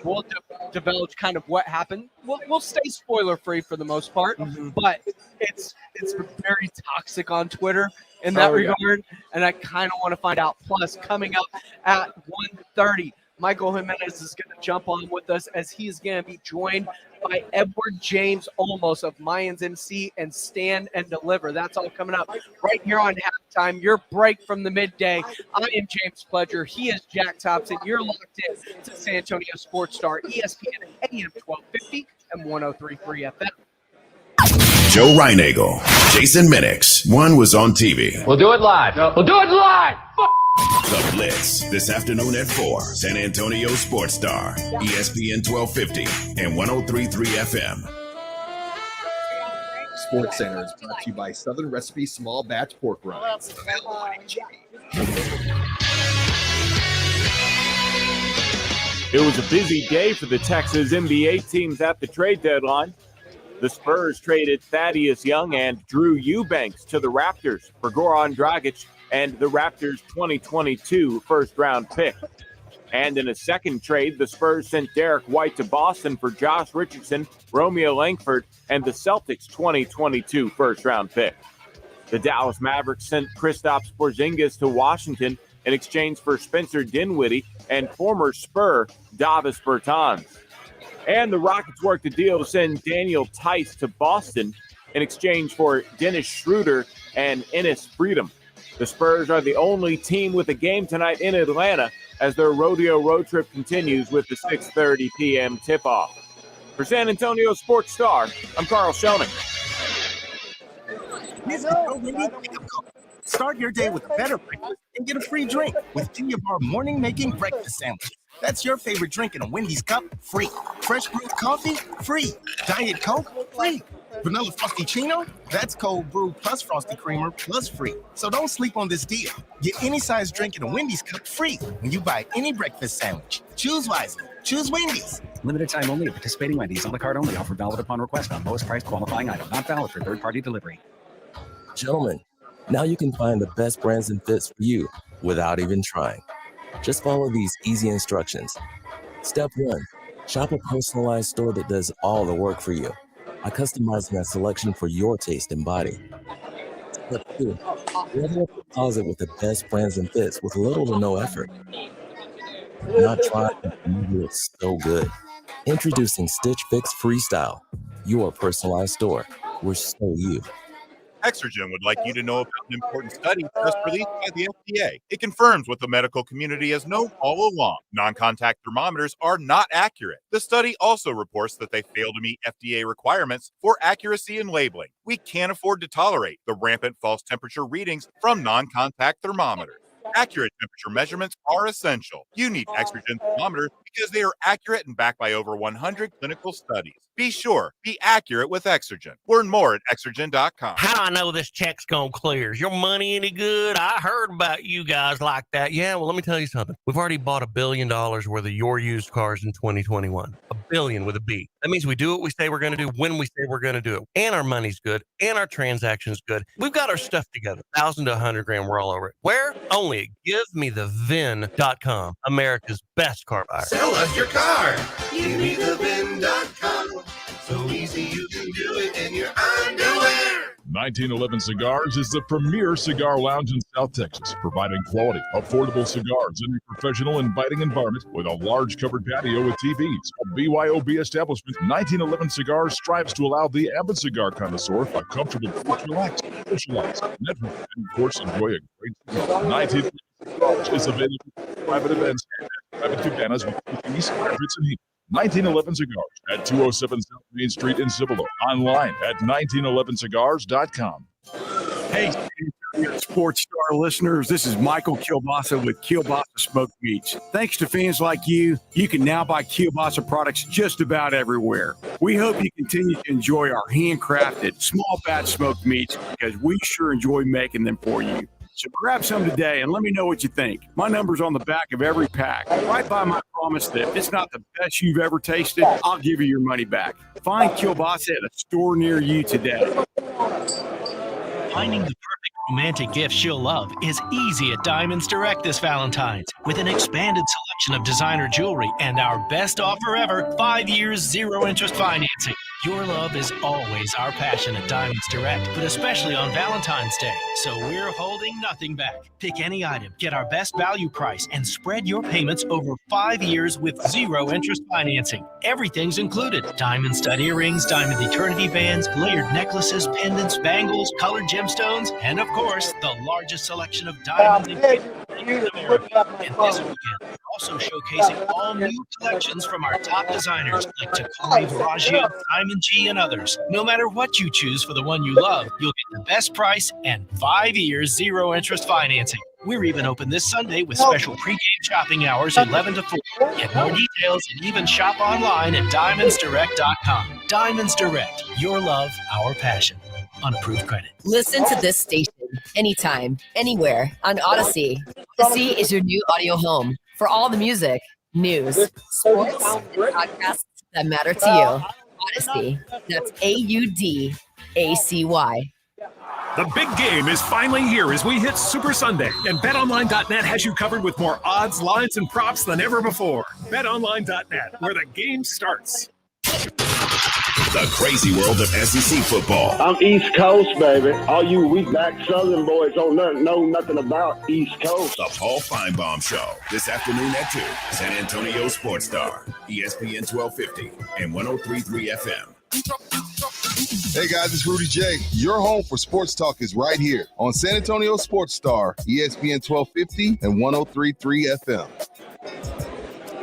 We'll divulge kind of what happened. We'll stay spoiler free for the most part, but it's very toxic on Twitter in that regard, and I kind of want to find out. Plus, coming up at 1:30, Michael Jimenez is going to jump on with us, as he is going to be joined by Edward James Olmos of Mayans MC and Stand and Deliver. That's all coming up right here on Half Time, your break from the midday. I am James Pledger. He is Jack Thompson. You're locked in to San Antonio Sports Star, ESPN AM 1250 and 103.3 FM. Joe Reinagel, Jason Minix. One was on TV. We'll do it live. We'll do it live. The Blitz, this afternoon at 4. San Antonio Sports Star, ESPN 1250 and 103.3 FM. Sports Center is brought to you by Southern Recipe Small Batch Pork Rinds. It was a busy day for the Texas NBA teams at the trade deadline. The Spurs traded Thaddeus Young and Drew Eubanks to the Raptors for Goran Dragic and the Raptors' 2022 first-round pick. And in a second trade, the Spurs sent Derek White to Boston for Josh Richardson, Romeo Langford, and the Celtics' 2022 first-round pick. The Dallas Mavericks sent Kristaps Porzingis to Washington in exchange for Spencer Dinwiddie and former Spur Davis Bertans. And the Rockets worked a deal to send Daniel Tice to Boston in exchange for Dennis Schroeder and Ennis Freedom. The Spurs are the only team with a game tonight in Atlanta as their rodeo road trip continues with the 6:30 p.m. tip-off. For San Antonio Sports Star, I'm Carl Schoening. Start your day with a better breakfast and get a free drink with any of our morning-making breakfast sandwiches. That's your favorite drink in a Wendy's cup, free. Fresh brewed coffee, free. Diet Coke, free. Vanilla Frosty-Chino, that's cold brew plus Frosty Creamer plus free. So don't sleep on this deal. Get any size drink in a Wendy's cup free when you buy any breakfast sandwich. Choose wisely. Choose Wendy's. Limited time only at participating Wendy's. On the card only. Offer valid upon request on lowest price qualifying item. Not valid for third-party delivery. Gentlemen, now you can find the best brands and fits for you without even trying. Just follow these easy instructions. Step 1. Shop a personalized store that does all the work for you by customizing a selection for your taste and body. Step 2. Level up the closet with the best brands and fits with little to no effort. Not trying, you look so good. Introducing Stitch Fix Freestyle, your personalized store. We're so you. Exocrine would like you to know about an important study just released by the FDA. It confirms what the medical community has known all along. Non-contact thermometers are not accurate. The study also reports that they fail to meet FDA requirements for accuracy in labeling. We can't afford to tolerate the rampant false temperature readings from non-contact thermometers. Accurate temperature measurements are essential. You need Exocrine thermometers because they are accurate and backed by over 100 clinical studies. Be sure, be accurate with Exocrine. Learn more at Exocrine.com. How do I know this check's gonna clear? Is your money any good? I heard about you guys like that. Yeah, well, let me tell you something. We've already bought $1 billion worth of your used cars in 2021. $1 billion with a B. That means we do what we say we're going to do when we say we're going to do it. And our money's good. And our transaction's good. We've got our stuff together. 1,000 to 100 grand, we're all over it. Where? Only at GiveMeTheVin.com, America's best car buyer. Sell us your car. GiveMeTheVin.com. So easy you can do it in your underwear. 1911 Cigars is the premier cigar lounge in South Texas, providing quality, affordable cigars in a professional, inviting environment with a large covered patio with TVs. A BYOB establishment, 1911 Cigars strives to allow the avid cigar connoisseur a comfortable place to relax, socialize, network, and of course enjoy a great cigar. 1911 Cigars is available for private events and private cabanas with TVs, carpets, and heat. 1911 Cigars at 207 South Main Street in Cibolo. Online at 1911cigars.com. Hey, Sports Star listeners, this is Michael Kielbasa with Kielbasa Smoked Meats. Thanks to fans like you, you can now buy Kielbasa products just about everywhere. We hope you continue to enjoy our handcrafted, small batch smoked meats because we sure enjoy making them for you. So grab some today and let me know what you think. My number's on the back of every pack. Right by my promise that if it's not the best you've ever tasted, I'll give you your money back. Find Kielbasa at a store near you today. Finding the perfect romantic gift she'll love is easy at Diamonds Direct this Valentine's. With an expanded selection of designer jewelry and our best offer ever, 5 years, 0 interest financing. Your love is always our passion at Diamonds Direct, but especially on Valentine's Day. So we're holding nothing back. Pick any item, get our best value price, and spread your payments over 5 years with zero interest financing. Everything's included. Diamond stud earrings, diamond eternity bands, layered necklaces, pendants, bangles, colored gemstones, and of course, the largest selection of diamonds in America. And this weekend, we're also showcasing all new collections from our top designers like Takumi Veragio, Diamond G, and others. No matter what you choose for the one you love, you'll get the best price and 5 years zero interest financing. We're even open this Sunday with special pregame shopping hours 11 to 4. Get more details and even shop online at diamondsdirect.com. Diamonds Direct, your love, our passion. Unapproved credit. Listen to this station anytime, anywhere on Odyssey. Odyssey is your new audio home for all the music, news, sports, and podcasts that matter to you. Odyssey, that's AUDACY. The big game is finally here as we hit Super Sunday, and BetOnline.net has you covered with more odds, lines, and props than ever before. BetOnline.net, where the game starts. The crazy world of SEC football. I'm East Coast, baby. All you weak back Southern boys don't know nothing about East Coast. The Paul Feinbaum Show, this afternoon at 2. San Antonio Sports Star, ESPN 1250 and 103.3 FM. Hey guys, it's Rudy J. Your home for sports talk is right here on San Antonio Sports Star, ESPN 1250 and 103.3 FM.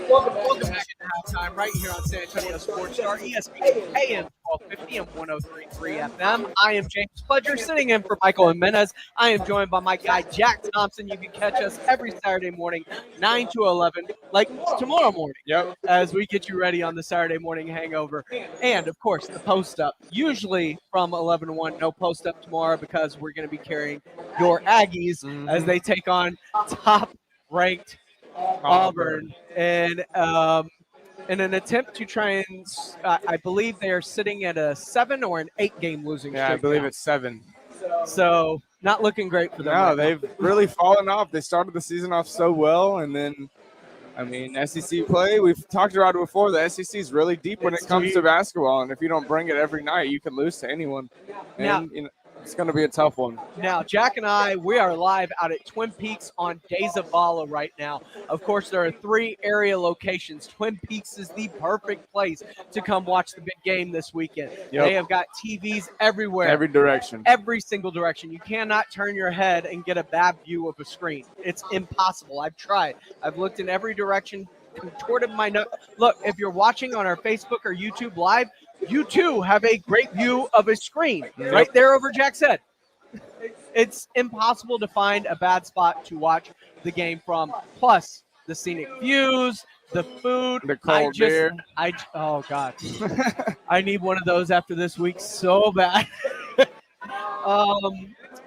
Welcome back into halftime right here on San Antonio Sports Star, ESPN AM 1250 and 103.3 FM. I am James Pledger, sitting in for Michael Jimenez. I am joined by my guy, Jack Thompson. You can catch us every Saturday morning, 9 to 11, like tomorrow morning, as we get you ready on the Saturday morning hangover. And, of course, the post-up, usually from 11 to 1. No post-up tomorrow because we're going to be carrying your Aggies as they take on top-ranked Auburn, and in an attempt to try and, I believe they are sitting at a 7 or an 8 game losing streak. Yeah, I believe now. it's 7. So not looking great for them. No, right they've now. really fallen off. They started the season off so well, and then, I mean, SEC play, we've talked about it before. The SEC is really deep when it comes to basketball, and if you don't bring it every night, you can lose to anyone. And, you know, it's going to be a tough one. Now, Jack and I, we are live out at Twin Peaks on Days of Vala right now. Of course, there are 3 area locations. Twin Peaks is the perfect place to come watch the big game this weekend. They have got TVs everywhere. Every direction. Every single direction. You cannot turn your head and get a bad view of a screen. It's impossible. I've tried. I've looked in every direction, contorted my nose. Look, if you're watching on our Facebook or YouTube Live, you too have a great view of a screen right there over Jack's head. It's impossible to find a bad spot to watch the game from. Plus, the scenic views, the food, the cold beer. Oh God, I need one of those after this week so bad.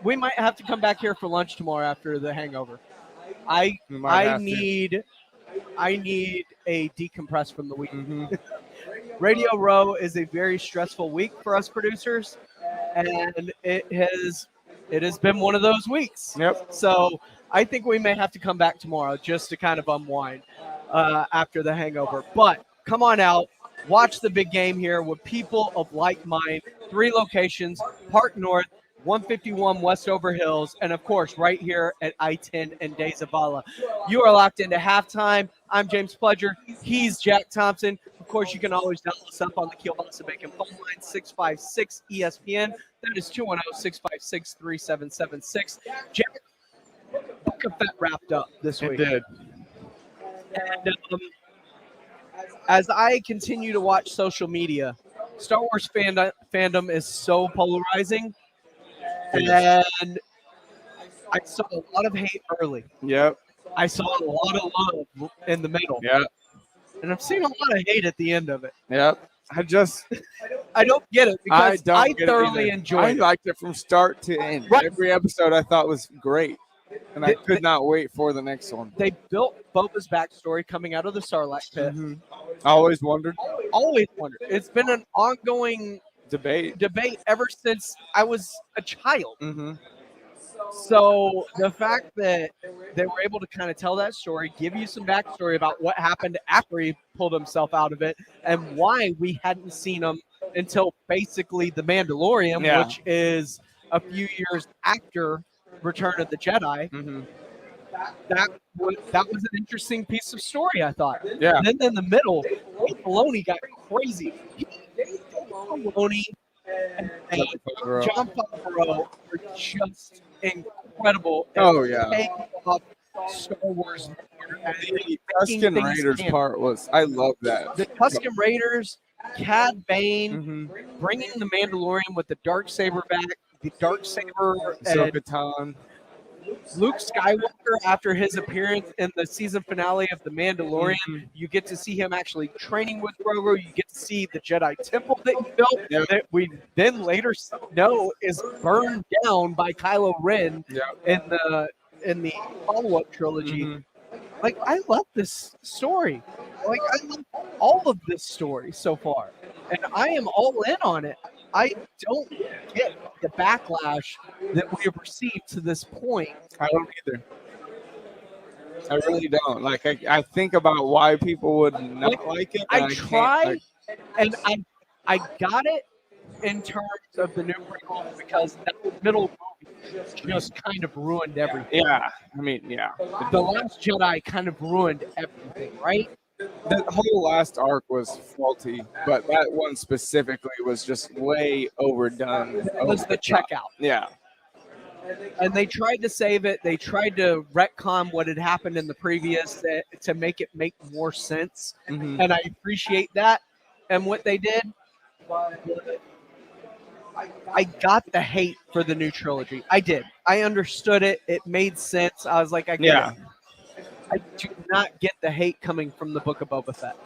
We might have to come back here for lunch tomorrow after the hangover. I need a decompress from the week. Radio Row is a very stressful week for us producers, and it has been one of those weeks. So I think we may have to come back tomorrow just to kind of unwind after the hangover. But come on out, watch the big game here with people of like mind. 3 locations: Park North, 151 Westover Hills, and of course right here at I-10 and Days of Vala. You are locked into halftime. I'm James Pledger. He's Jack Thompson. Of course, you can always dial us up on the Kielbasa Bacon phone line, 656 ESPN. That is 210-656-3776. Jack, Book of Fett wrapped up this week. It did. And as I continue to watch social media, Star Wars fandom is so polarizing. And I saw a lot of hate early. I saw a lot of love in the middle. And I'm seeing a lot of hate at the end of it. I don't get it because I thoroughly enjoyed it. I liked it from start to end. Every episode I thought was great. And I could not wait for the next one. They built Boba's backstory coming out of the Sarlacc pit. I always wondered. It's been an ongoing debate ever since I was a child. So the fact that they were able to kind of tell that story, give you some backstory about what happened after he pulled himself out of it and why we hadn't seen him until basically The Mandalorian, Yeah. which is a few years after Return of the Jedi. Mm-hmm. That was an interesting piece of story, I thought. Yeah. And then in the middle, Filoni got crazy. Filoni and John Favreau are just incredible. Oh, yeah. Taking off Star Wars. The Tusken Raiders part was, I love that. The Tusken Raiders, Cad Bane, bringing the Mandalorian with the Darksaber back, the Darksaber, and Ahsoka-Tano. Luke Skywalker, after his appearance in the season finale of The Mandalorian, you get to see him actually training with Grogu. You get to see the Jedi Temple that he built, that we then later know is burned down by Kylo Ren in the follow-up trilogy. Like, I love this story. Like, I love all of this story so far, and I am all in on it. I don't get the backlash that we have received to this point. I don't either. I really don't. Like, I think about why people would not like it. I try, and I got it in terms of the new prequel because that middle movie just kind of ruined everything. Yeah, I mean, yeah. The Last Jedi kind of ruined everything, right? The whole last arc was faulty, but that one specifically was just way overdone. It was the checkout. Yeah. And they tried to save it. They tried to retcon what had happened in the previous to make it make more sense. And I appreciate that. And what they did, I got the hate for the new trilogy. I did. I understood it. It made sense. I was like, I get it. I do not get the hate coming from the Book of Boba Fett.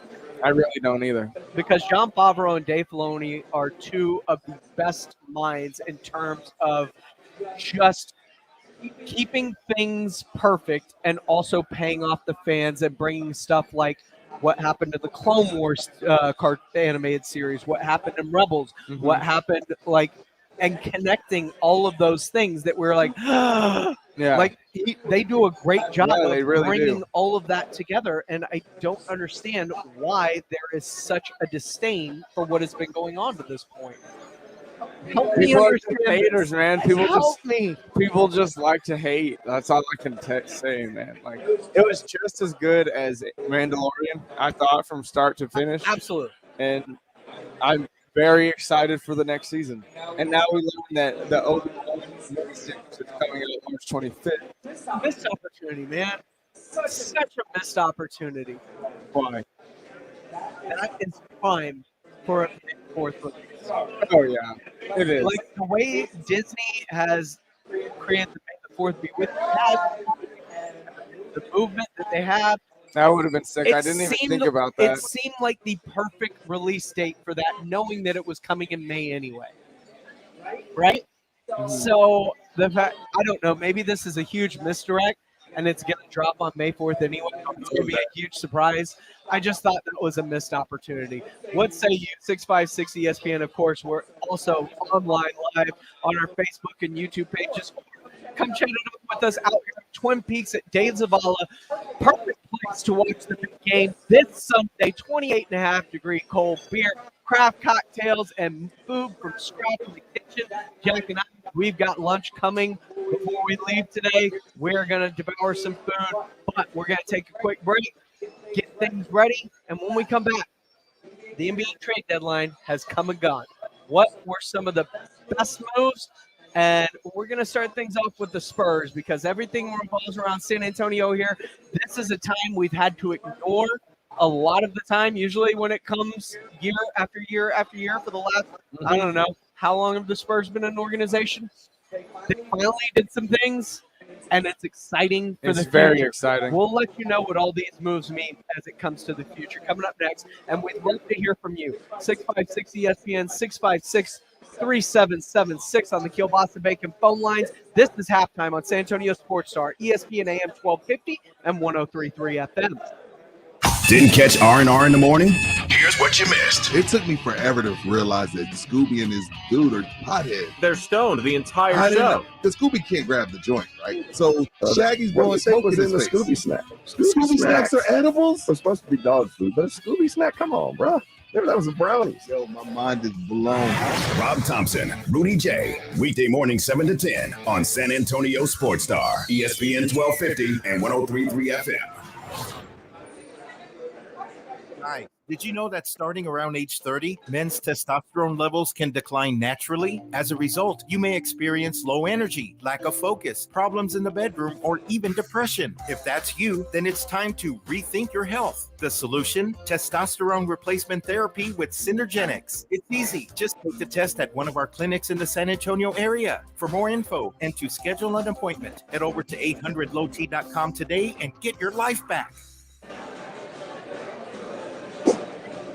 I really don't either. Because Jon Favreau and Dave Filoni are two of the best minds in terms of just keeping things perfect and also paying off the fans and bringing stuff like what happened to the Clone Wars animated series, what happened in Rebels, what happened and connecting all of those things that we're like, like they do a great job of bringing all of that together. And I don't understand why there is such a disdain for what has been going on to this point. Help me People are understand haters, man. People this. just like to hate. That's all I can say, man. Like, it was just as good as Mandalorian, I thought, from start to finish. Absolutely. And I'm very excited for the next season. And now we learn that the Obi-Wan is coming out March 25th. Missed opportunity, man. Such a missed opportunity. Why? That is prime for a fourth release. Oh, yeah. It is. Like, the way Disney has created the fourth be with the movement that they have. That would have been sick. I didn't even think about that. It seemed like the perfect release date for that, knowing that it was coming in May anyway. Right? So, the fact, I don't know, maybe this is a huge misdirect, and it's going to drop on May 4th anyway. It's going to be a huge surprise. I just thought that was a missed opportunity. What say you? 656 ESPN, of course. We're also online live on our Facebook and YouTube pages. Come chat it up with us out here at Twin Peaks at Dave Zavala. Perfect place to watch the big game this Sunday. 28.5-degree cold beer, craft cocktails, and food from scratch in the kitchen. Jack and I, we've got lunch coming before we leave today. We're going to devour some food, but we're going to take a quick break, get things ready, and when we come back, the NBA trade deadline has come and gone. What were some of the best moves? And we're going to start things off with the Spurs because everything revolves around San Antonio here. This is a time we've had to ignore a lot of the time, usually when it comes year after year after year for the last, I don't know, how long have the Spurs been an organization? They finally did some things, and it's exciting for the future. It's very exciting. We'll let you know what all these moves mean as it comes to the future. Coming up next, and we'd love to hear from you. 656 ESPN, 656 3776 on the Kielbasa Bacon phone lines. This is halftime on San Antonio Sports Star, ESPN AM 1250 and 103.3 FM. Didn't catch R&R in the morning? You Here's what you missed. It took me forever to realize that Scooby and his dude are pothead. They're stoned the entire show. Because Scooby can't grab the joint, right? So Shaggy's blowing smoke smoke in was in his the face. Scooby snack. Scooby snacks are edibles? They're supposed to be dog food, but a Scooby snack, come on, bro. That was a brownies. Yo, my mind is blown. Rob Thompson, Rudy J. Weekday morning 7 to 10 on San Antonio Sports Star, ESPN 1250 and 103.3 FM. Hi. Did you know that starting around age 30, men's testosterone levels can decline naturally? As a result, you may experience low energy, lack of focus, problems in the bedroom, or even depression. If that's you, then it's time to rethink your health. The solution? Testosterone replacement therapy with Synergenix. It's easy. Just take the test at one of our clinics in the San Antonio area. For more info and to schedule an appointment, head over to 800lowt.com today and get your life back.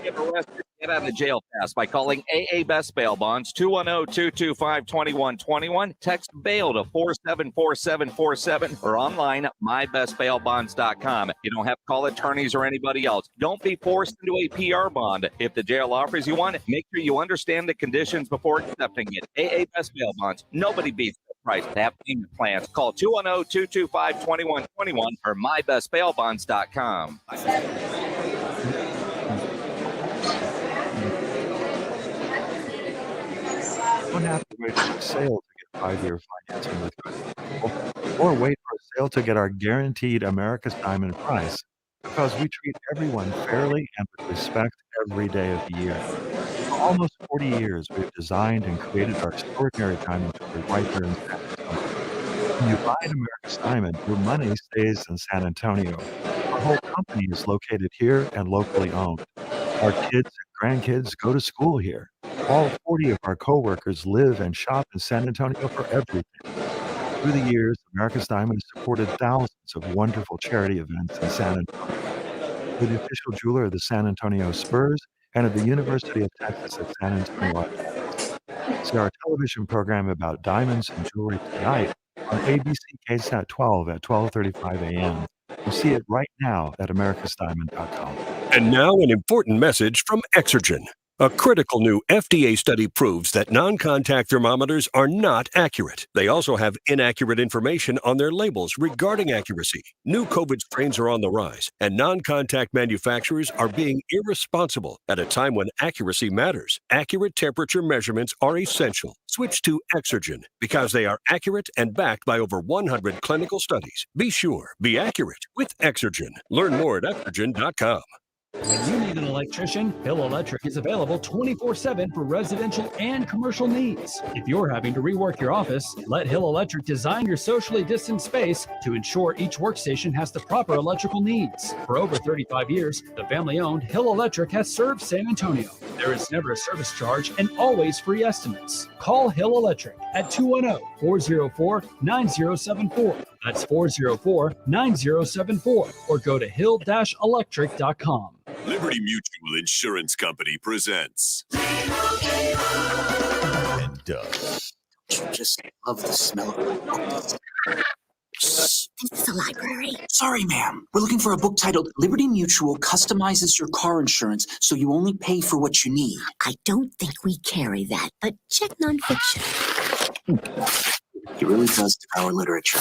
Get arrested, get out of jail fast by calling AA Best Bail Bonds 210-225-2121. Text bail to 474747 or online mybestbailbonds.com. You don't have to call attorneys or anybody else. Don't be forced into a PR bond. If the jail offers you one, make sure you understand the conditions before accepting it. AA Best Bail Bonds. Nobody beats the price to have payment plans. Call 210-225-2121 or mybestbailbonds.com. Don't have to wait for a sale to get 5-year financing with good people, or wait for a sale to get our guaranteed America's Diamond price, because we treat everyone fairly and with respect every day of the year. For almost 40 years, we've designed and created our extraordinary diamond jewelry right here in San Antonio. When you buy an America's Diamond, your money stays in San Antonio. Our whole company is located here and locally owned. Our kids and grandkids go to school here. All 40 of our coworkers live and shop in San Antonio for everything. Through the years, America's Diamond has supported thousands of wonderful charity events in San Antonio. We're the official jeweler of the San Antonio Spurs and of the University of Texas at San Antonio Athletics. See our television program about diamonds and jewelry tonight on ABC KSAT 12 at 12:35 a.m. You see it right now at americasdiamond.com. And now an important message from Exocrine. A critical new FDA study proves that non-contact thermometers are not accurate. They also have inaccurate information on their labels regarding accuracy. New COVID strains are on the rise, and non-contact manufacturers are being irresponsible at a time when accuracy matters. Accurate temperature measurements are essential. Switch to Exocrine because they are accurate and backed by over 100 clinical studies. Be sure, be accurate with Exocrine. Learn more at exocrine.com. When you need an electrician, Hill Electric is available 24/7 for residential and commercial needs. If you're having to rework your office, let Hill Electric design your socially distanced space to ensure each workstation has the proper electrical needs. For over 35 years, the family-owned Hill Electric has served San Antonio. There is never a service charge and always free estimates. Call Hill Electric at 210-404-9074. That's 404-9074. Or go to hill-electric.com. Liberty Mutual Insurance Company presents. And does. Don't you just love the smell of books? This is the library. Sorry, ma'am. We're looking for a book titled Liberty Mutual Customizes Your Car Insurance so you only pay for what you need. I don't think we carry that, but check nonfiction. He really does devour literature.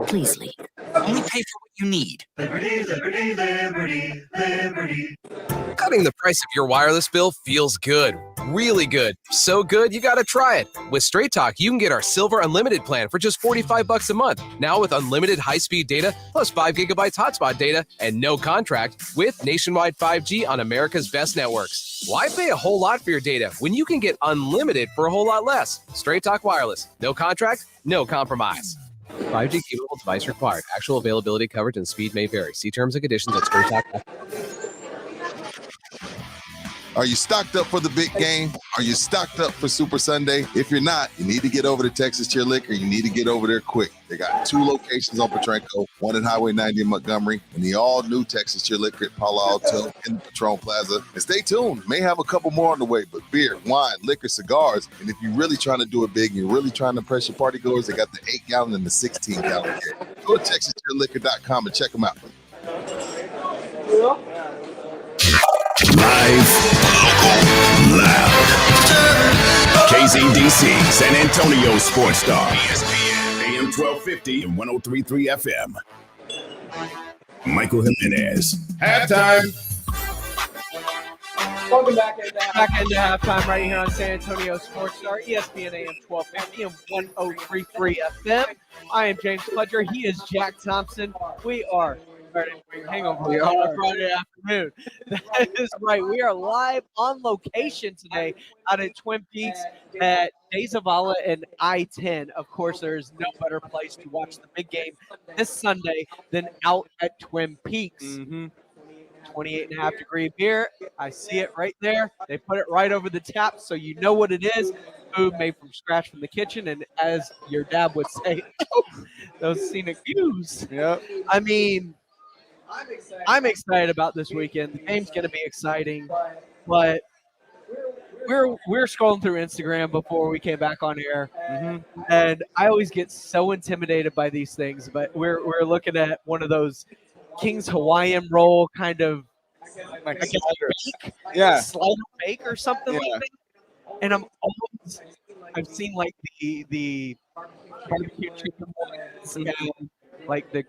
Please leave. Only pay for what you need. Liberty, liberty, liberty, liberty. Cutting the price of your wireless bill feels good. Really good. So good, you gotta try it. With Straight Talk, you can get our Silver Unlimited plan for just $45 a month. Now with unlimited high-speed data, plus 5 gigabytes hotspot data, and no contract, with nationwide 5G on America's best networks. Why pay a whole lot for your data when you can get unlimited for a whole lot less? Straight Talk Wireless. No contract, no compromise. 5G capable device required. Actual availability, coverage, and speed may vary. See terms and conditions at StraightTalk. Are you stocked up for the big game? Are you stocked up for Super Sunday? If you're not, you need to get over to Texas Cheer Liquor. You need to get over there quick. They got 2 locations on Petrenko, one at Highway 90 in Montgomery, and the all-new Texas Cheer Liquor at Palo Alto in the Patron Plaza. And stay tuned. May have a couple more on the way, but beer, wine, liquor, cigars. And if you're really trying to do it big and you're really trying to impress your party goers, they got the 8-gallon and the 16-gallon beer. Go to TexasCheerLiquor.com and check them out. Live, local, loud. KZDC, San Antonio Sports Star. ESPN, AM 1250 and 103.3 FM. Michael Jimenez. Halftime. Welcome back into halftime right here on San Antonio Sports Star, ESPN AM 1250 and 103.3 FM. I am James Pledger. He is Jack Thompson. We are hangover on a Friday afternoon. That is right. We are live on location today out at Twin Peaks at Days of Allah and I-10. Of course, there is no better place to watch the big game this Sunday than out at Twin Peaks. 28.5 degree beer. I see it right there. They put it right over the tap, so you know what it is. Food made from scratch from the kitchen, and as your dad would say, those scenic views. Yep. I mean, I'm excited about this weekend. The game's going to be exciting, but we're scrolling through Instagram before we came back on air, and I always get so intimidated by these things. But we're looking at one of those King's Hawaiian roll kind of like a slider bake or something like that. And I've seen like the barbecue chicken ones and like the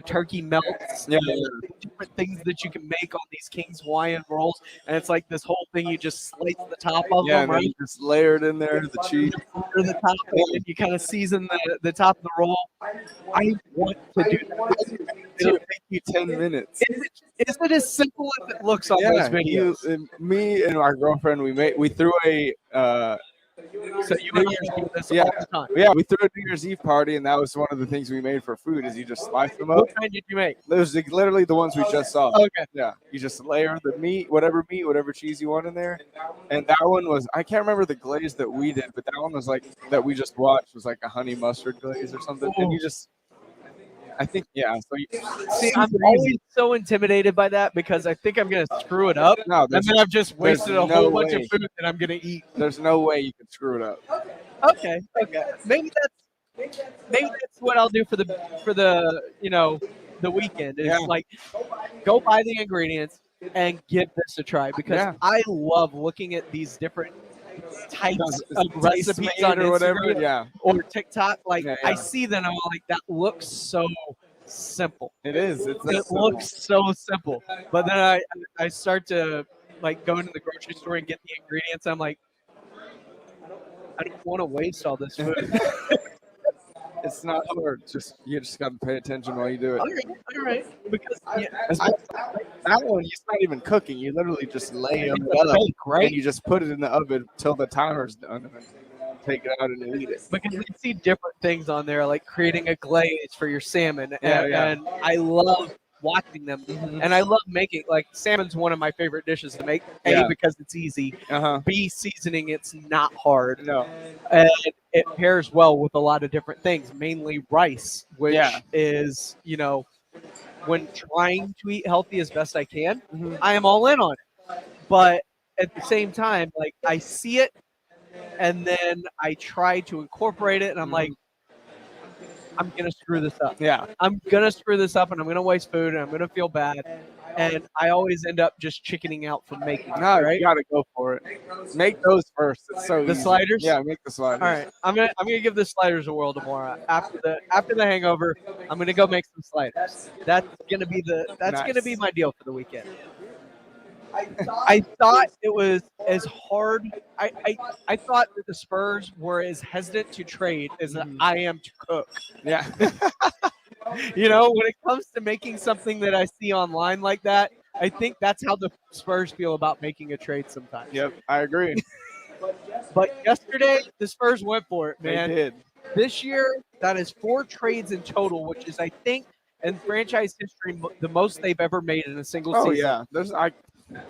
turkey melts, different things that you can make on these King's Hawaiian rolls, and it's like this whole thing you just slice the top of them, right? You just layered in there the cheese, the top, and you kind of season the top of the roll. I want to do that. It'll take you 10 minutes. Is it as simple as it looks on those videos? Me and our girlfriend, we threw a. So you and yours do this all the time. Yeah, we threw a New Year's Eve party, and that was one of the things we made for food. Is you just slice them up. What kind did you make? Those are literally the ones we just saw. Okay. Yeah, you just layer the meat, whatever cheese you want in there, and that one was I can't remember the glaze that we did, but that one was like that we just watched was like a honey mustard glaze or something, and you just. I think, So I'm always so intimidated by that because I think I'm going to screw it up. No, and then I've just wasted a whole bunch of food that I'm going to eat. There's no way you can screw it up. Okay. Maybe that's what I'll do for the the weekend. Is like go buy the ingredients and give this a try because I love looking at these different types of recipes on or whatever, or TikTok. I see them and I'm like, that looks so simple. It is. It looks so simple. But then I start to like go into the grocery store and get the ingredients. I'm like, I don't want to waste all this food. It's not hard. You just got to pay attention while you do it. All right. Because that one, it's not even cooking. You literally just lay it up, and you just put it in the oven till the timer's done, and then take it out and eat it. Because you see different things on there, like creating a glaze for your salmon, and I love watching them, and I love making like salmon's one of my favorite dishes to make. A, because it's easy. B, seasoning it's not hard. No, and it pairs well with a lot of different things, mainly rice, which is when trying to eat healthy as best I can, I am all in on it. But at the same time, like I see it, and then I try to incorporate it, and I'm like, I'm going to screw this up. I'm going to screw this up, and I'm going to waste food, and I'm going to feel bad. And I always end up just chickening out from making it. No, right? You got to go for it. Make those first. It's so the easy. Sliders? Yeah, make the sliders. All right. I'm gonna give the sliders a whirl tomorrow. After the hangover, I'm going to go make some sliders. That's going to be my deal for the weekend. I thought it was as hard. I thought that the Spurs were as hesitant to trade as I am to cook. Yeah. When it comes to making something that I see online like that, I think that's how the Spurs feel about making a trade sometimes. Yep, I agree. But yesterday, the Spurs went for it, man. They did. This year, that is 4 trades in total, which is, I think, in franchise history, the most they've ever made in a single season. Oh, yeah. I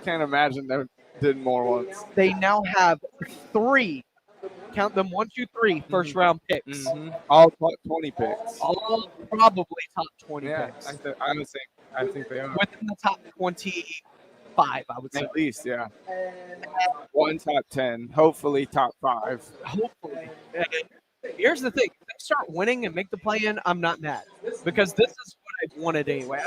can't imagine they did more ones. They now have 3, count them 1, 2, 3 first-round picks. All top 20 picks. All probably top 20 picks. I think they are. Within the top 25, I would say. At least, yeah. 1 top 10, hopefully top 5. Hopefully. And here's the thing. If they start winning and make the play-in, I'm not mad. Because this is what I wanted anyway.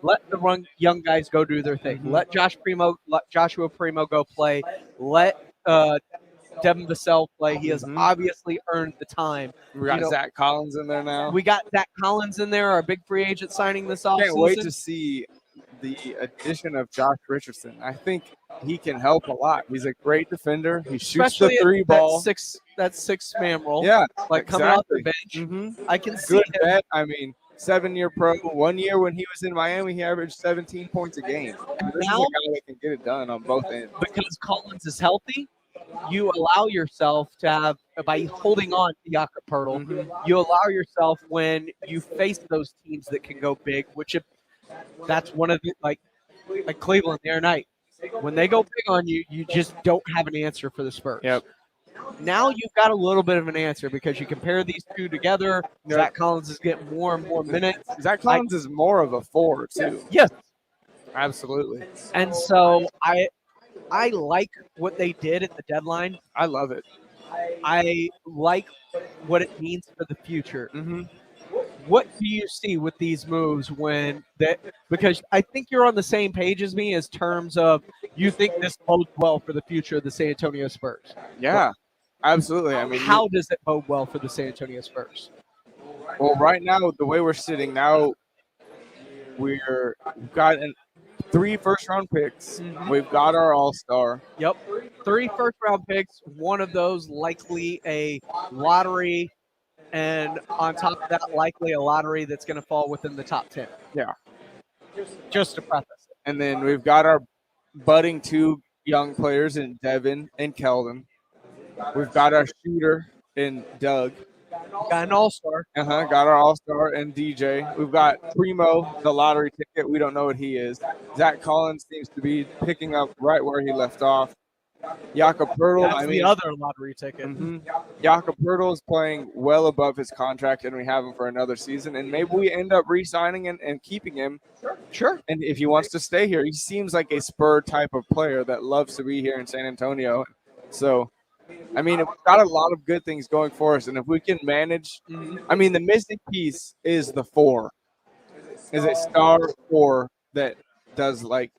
let the young guys go do their thing. Let Joshua Primo go play. Let Devin Vassell play. He has obviously earned the time. We got Zach Collins in there now. We got Zach Collins in there, our big free agent signing this offseason. Can't wait to see the addition of Josh Richardson. I think he can help a lot. He's a great defender. He shoots Especially the three ball. That six-man role. Yeah, like coming off the bench. I can see good him. bet. I mean, 7-year pro. 1 year when he was in Miami, he averaged 17 points a game. This is a guy that can get it done on both ends. Because Collins is healthy, you allow yourself to have, by holding on to Jakob Poeltl, you allow yourself when you face those teams that can go big, that's one of the, like Cleveland the other night. When they go big on you, you just don't have an answer for the Spurs. Yep. Now you've got a little bit of an answer because you compare these two together. Yep. Zach Collins is getting more and more minutes. Zach Collins is more of a 4 too. Yes. Absolutely. And so I like what they did at the deadline. I love it. I like what it means for the future. What do you see with these moves because I think you're on the same page as me as terms of you think this bodes well for the future of the San Antonio Spurs? Yeah, absolutely. I mean, how does it bode well for the San Antonio Spurs? Well, right now, the way we're sitting now, we've got 3 first-round picks. We've got our all-star. Yep, 3 first-round picks. One of those likely a lottery, and on top of that, likely a lottery that's going to fall within the top 10. Yeah. Just to preface it. And then we've got our budding 2 young players in Devin and Keldon. We've got our shooter in Doug. Got an all-star. Got our all-star and DJ. We've got Primo, the lottery ticket. We don't know what he is. Zach Collins seems to be picking up right where he left off. Jakob Poeltl, That's the other lottery ticket. Jakob Poeltl is playing well above his contract, and we have him for another season. And maybe we end up re-signing and keeping him. Sure. And if he wants to stay here, he seems like a Spur type of player that loves to be here in San Antonio. So, I mean, we've got a lot of good things going for us. And if we can manage, I mean, the missing piece is the 4. Is a star 4 that does like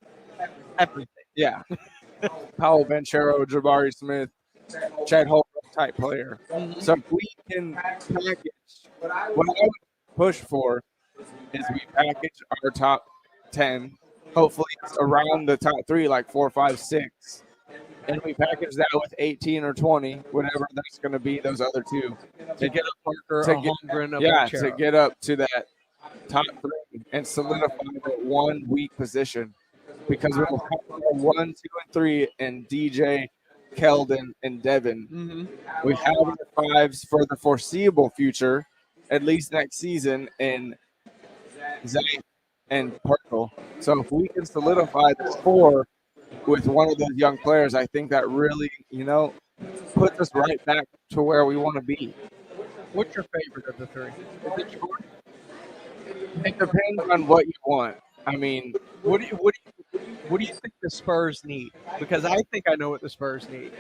everything. Yeah. Paolo Banchero, Jabari Smith, Chad Holbrook type player. So if we can package, what I would push for is we package our top 10. Hopefully it's around the top 3, like 4, 5, 6. And we package that with 18 or 20, whatever that's going to be, those other 2. To get a Parker, a Holmgren, a Banchero. To get up to that top 3 and solidify that 1 weak position. Because we'll have 1, 2, and 3 and DJ, Keldon, and Devin. We have the 5s for the foreseeable future, at least next season, in Zach and Poeltl. So if we can solidify the 4 with one of those young players, I think that really, puts us right back to where we want to be. What's your favorite of the 3? Is it Jordan? It depends on what you want. I mean, what do you think the Spurs need? Because I think I know what the Spurs need.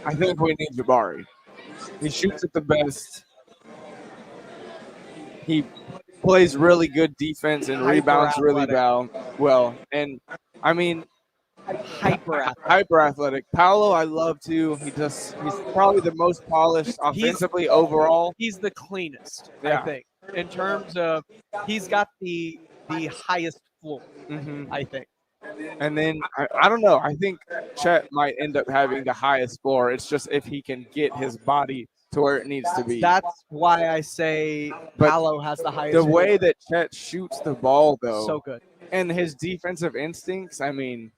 I think we need Jabari. He shoots at the best. He plays really good defense and rebounds really well. And I mean, hyper athletic. Paolo, I love too. He's probably the most polished offensively overall. He's the cleanest, I think, in terms of he's got the highest floor, I think. And then I don't know. I think Chet might end up having the highest floor. It's just if he can get his body to where it needs to be. That's why I say Paolo has the highest The floor. way that Chet shoots the ball, though, So good. And his defensive instincts, I mean,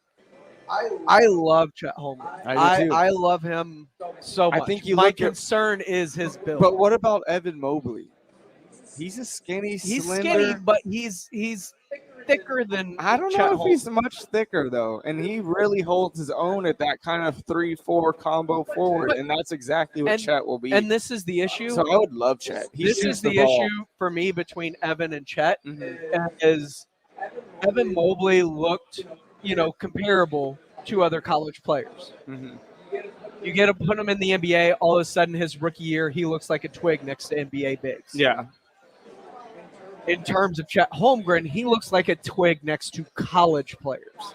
I love Chet Holmgren. I do too. I love him so much. I think you My look at- concern is his build. But what about Evan Mobley? He's a skinny, He's slender. skinny, but he's thicker than I don't Chet know if Holmgren. he's much thicker though, and he really holds his own at that kind of 3-4 combo forward, and that's exactly what Chet will be. And this is the issue. So I would love Chet. He This shoots is the ball. issue for me between Evan and Chet. Is Evan Mobley looked, comparable to other college players. You get to put him in the NBA, all of a sudden his rookie year, he looks like a twig next to NBA bigs. Yeah. in terms of Chet Holmgren, he looks like a twig next to college players.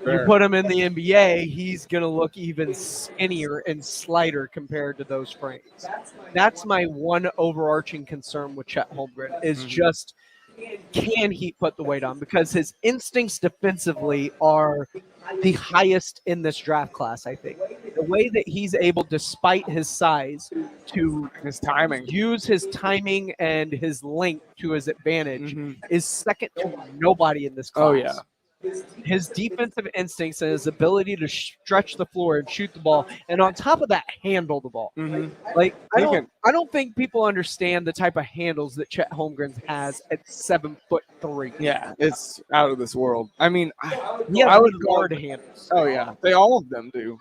You put him in the NBA, he's going to look even skinnier and slighter compared to those frames. That's my one overarching concern with Chet Holmgren is just, can he put the weight on? Because his instincts defensively are the highest in this draft class, I think. The way that he's able, despite his size, to use his timing and his length to his advantage is second to nobody in this class. Oh, yeah. His defensive instincts and his ability to stretch the floor and shoot the ball, and on top of that, handle the ball. Like I don't think people understand the type of handles that Chet Holmgren has at 7'3". Yeah, it's out of this world. I mean, I would guard handles. Oh yeah, all of them do.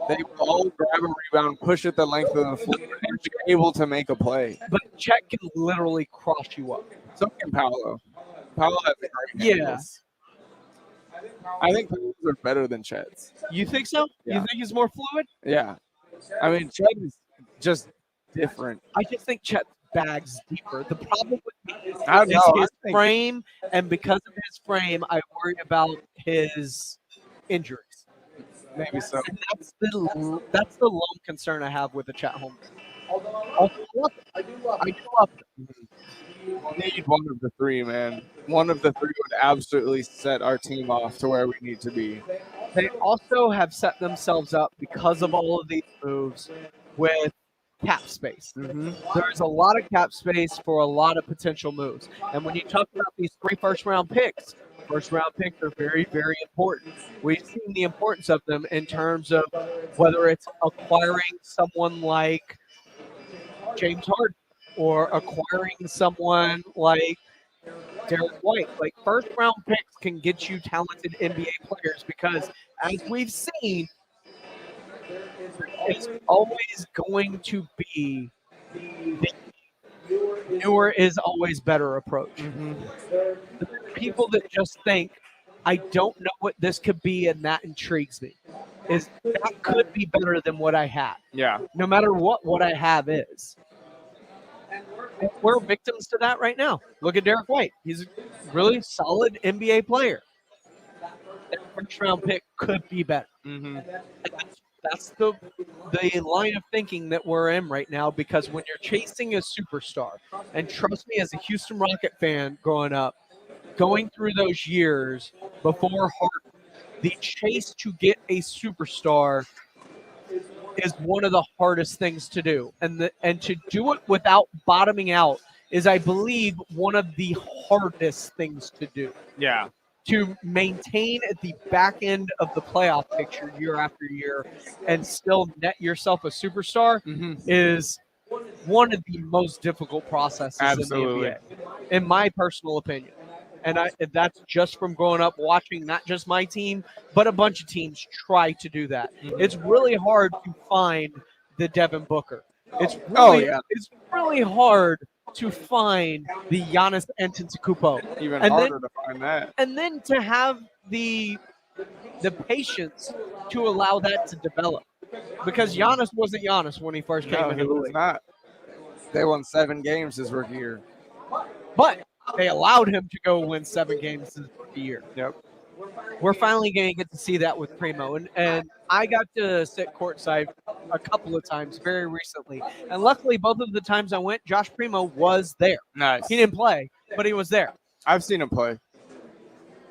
They will all grab a rebound, push it the length of the floor, and be able to make a play. But Chet can literally cross you up. So can Paolo. Paolo has a great handles. I think Paolo's are better than Chet's. You think so? Yeah. You think he's more fluid? Yeah. I mean, Chet is just different. I just think Chet bags deeper. The problem with me is his frame, and because of his frame, I worry about his injuries. Maybe so. And that's the lone concern I have with the Chet Holmgren. I do love him. Need one of the three, man. One of the three would absolutely set our team off to where we need to be. They also have set themselves up because of all of these moves with cap space. There's a lot of cap space for a lot of potential moves. And when you talk about these 3 first-round picks are very, very important. We've seen the importance of them in terms of whether it's acquiring someone like James Harden or acquiring someone like Derek White. Like, first-round picks can get you talented NBA players because, as we've seen, it's always going to be the newer is always better approach. The people that just think, I don't know what this could be, and that intrigues me, is that could be better than what I have. Yeah. No matter what I have is. We're victims to that right now. Look at Derek White. He's a really solid NBA player. That first-round pick could be better. That's the line of thinking that we're in right now, because when you're chasing a superstar, and trust me, as a Houston Rocket fan growing up, going through those years before Harden, the chase to get a superstar is one of the hardest things to do. And to do it without bottoming out is, I believe, one of the hardest things to do. Yeah. To maintain at the back end of the playoff picture year after year and still net yourself a superstar is one of the most difficult processes in the NBA, in my personal opinion. And that's just from growing up watching not just my team, but a bunch of teams try to do that. It's really hard to find the Devin Booker. It's really hard to find the Giannis Antetokounmpo. Even harder to find that. And then to have the patience to allow that to develop. Because Giannis wasn't Giannis when he first came into the league. Not. They won 7 games his rookie year. But they allowed him to go win 7 games his rookie year. Yep. We're finally going to get to see that with Primo. And I got to sit courtside a couple of times very recently. And luckily, both of the times I went, Josh Primo was there. Nice. He didn't play, but he was there. I've seen him play.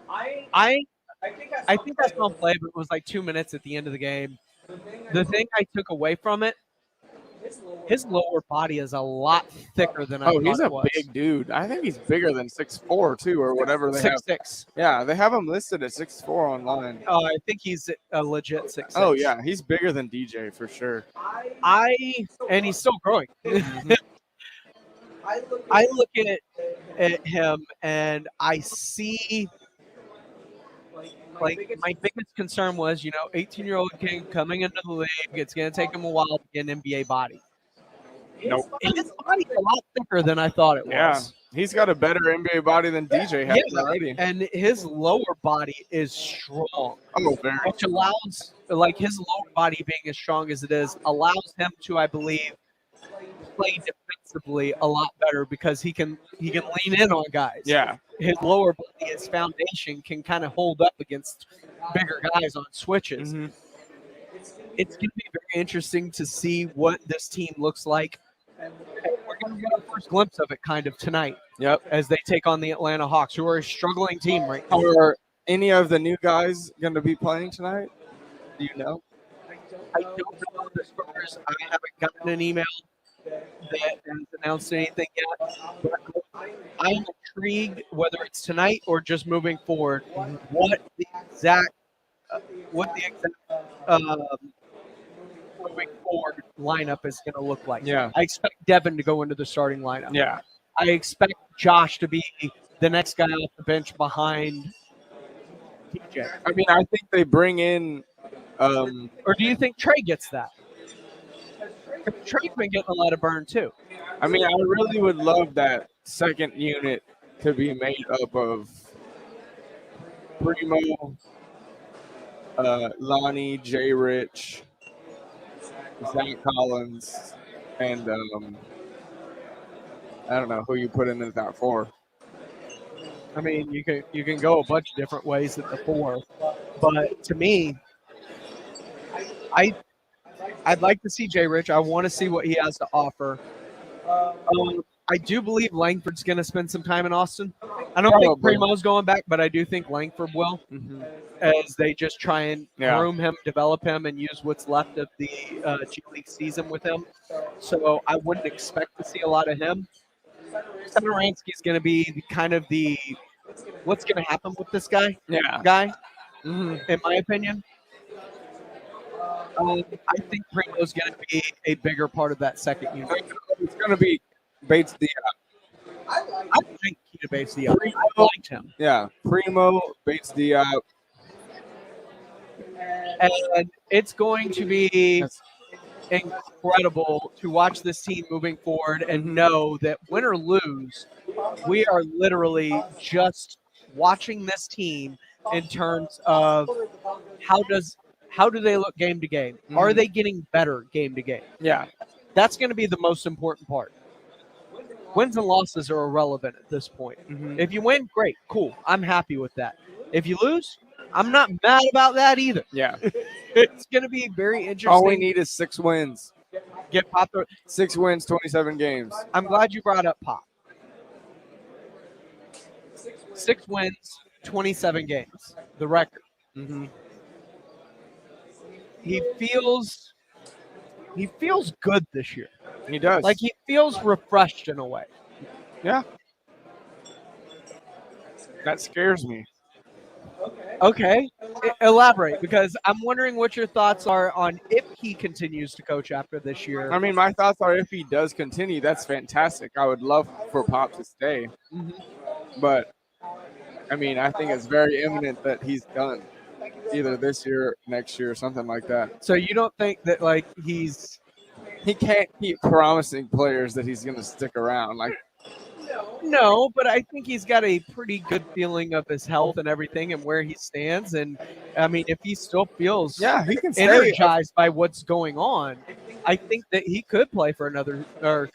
I think I saw him play, but it was like 2 minutes at the end of the game. The thing I took away from it, his lower body is a lot thicker than I thought he's it was. a big dude. I think he's bigger than 6'4", too, or whatever they have. 6'6". Yeah, they have him listed at 6'4" online. Oh, I think he's a legit 6'6". Oh, yeah, he's bigger than DJ for sure. And he's still growing. I look at him and I see, like, my biggest concern was, 18-year-old kid coming into the league. It's going to take him a while to get an NBA body. Nope. His body's a lot thicker than I thought it was. Yeah, he's got a better NBA body than DJ has already. And his lower body is strong. Oh, very. Which allows, like, his lower body being as strong as it is, allows him to, I believe, play defensively a lot better because he can lean in on guys. Yeah. His lower body, his foundation can kind of hold up against bigger guys on switches. Mm-hmm. It's going to be very interesting to see what this team looks like. And we're going to get our first glimpse of it kind of tonight. Yep. As they take on the Atlanta Hawks, who are a struggling team right now. Are any of the new guys going to be playing tonight? Do you know? I don't know the Spurs. I haven't gotten an email that has announced anything yet. But I am intrigued whether it's tonight or just moving forward. What the exact moving forward lineup is going to look like. Yeah. I expect Devin to go into the starting lineup. Yeah. I expect Josh to be the next guy off the bench behind TJ. I mean, I think they bring in. Or do you think Trey gets that? Trey's been getting a lot of burn too. I mean, I really would love that second unit to be made up of Primo, Lonnie, J. Rich, Zach Collins, and I don't know who you put in that for. I mean, you can go a bunch of different ways at the four, but to me, I'd like to see J. Rich. I want to see what he has to offer. I do believe Langford's going to spend some time in Austin. I don't think Primo's going back, but I do think Langford will, as they just try and groom him, develop him, and use what's left of the G League season with him. So I wouldn't expect to see a lot of him. Synergenix is going to be what's going to happen with this guy? In my opinion. I think Primo's going to be a bigger part of that second unit. It's going to be Bates Diop. I like Keita Bates Diop. I liked him. Yeah, Primo, Bates Diop. And it's going to be incredible to watch this team moving forward and know that win or lose, we are literally just watching this team in terms of how do they look game to game? Are they getting better game to game? Yeah. That's going to be the most important part. Wins and losses are irrelevant at this point. If you win, great, cool. I'm happy with that. If you lose, I'm not mad about that either. Yeah. It's going to be very interesting. All we need is 6 wins. Get Pop 6 wins, 27 games. I'm glad you brought up Pop. 6 wins, 27 games. The record. He feels good this year. He does. Like he feels refreshed in a way. Yeah. That scares me. Okay. Elaborate, because I'm wondering what your thoughts are on if he continues to coach after this year. I mean, my thoughts are if he does continue, that's fantastic. I would love for Pop to stay. But, I mean, I think it's very imminent that he's done. Either this year, next year, something like that. So you don't think that, like, he can't keep promising players that he's going to stick around? Like, no, but I think he's got a pretty good feeling of his health and everything and where he stands. And, I mean, if he still feels he can energized by what's going on, I think that he could play for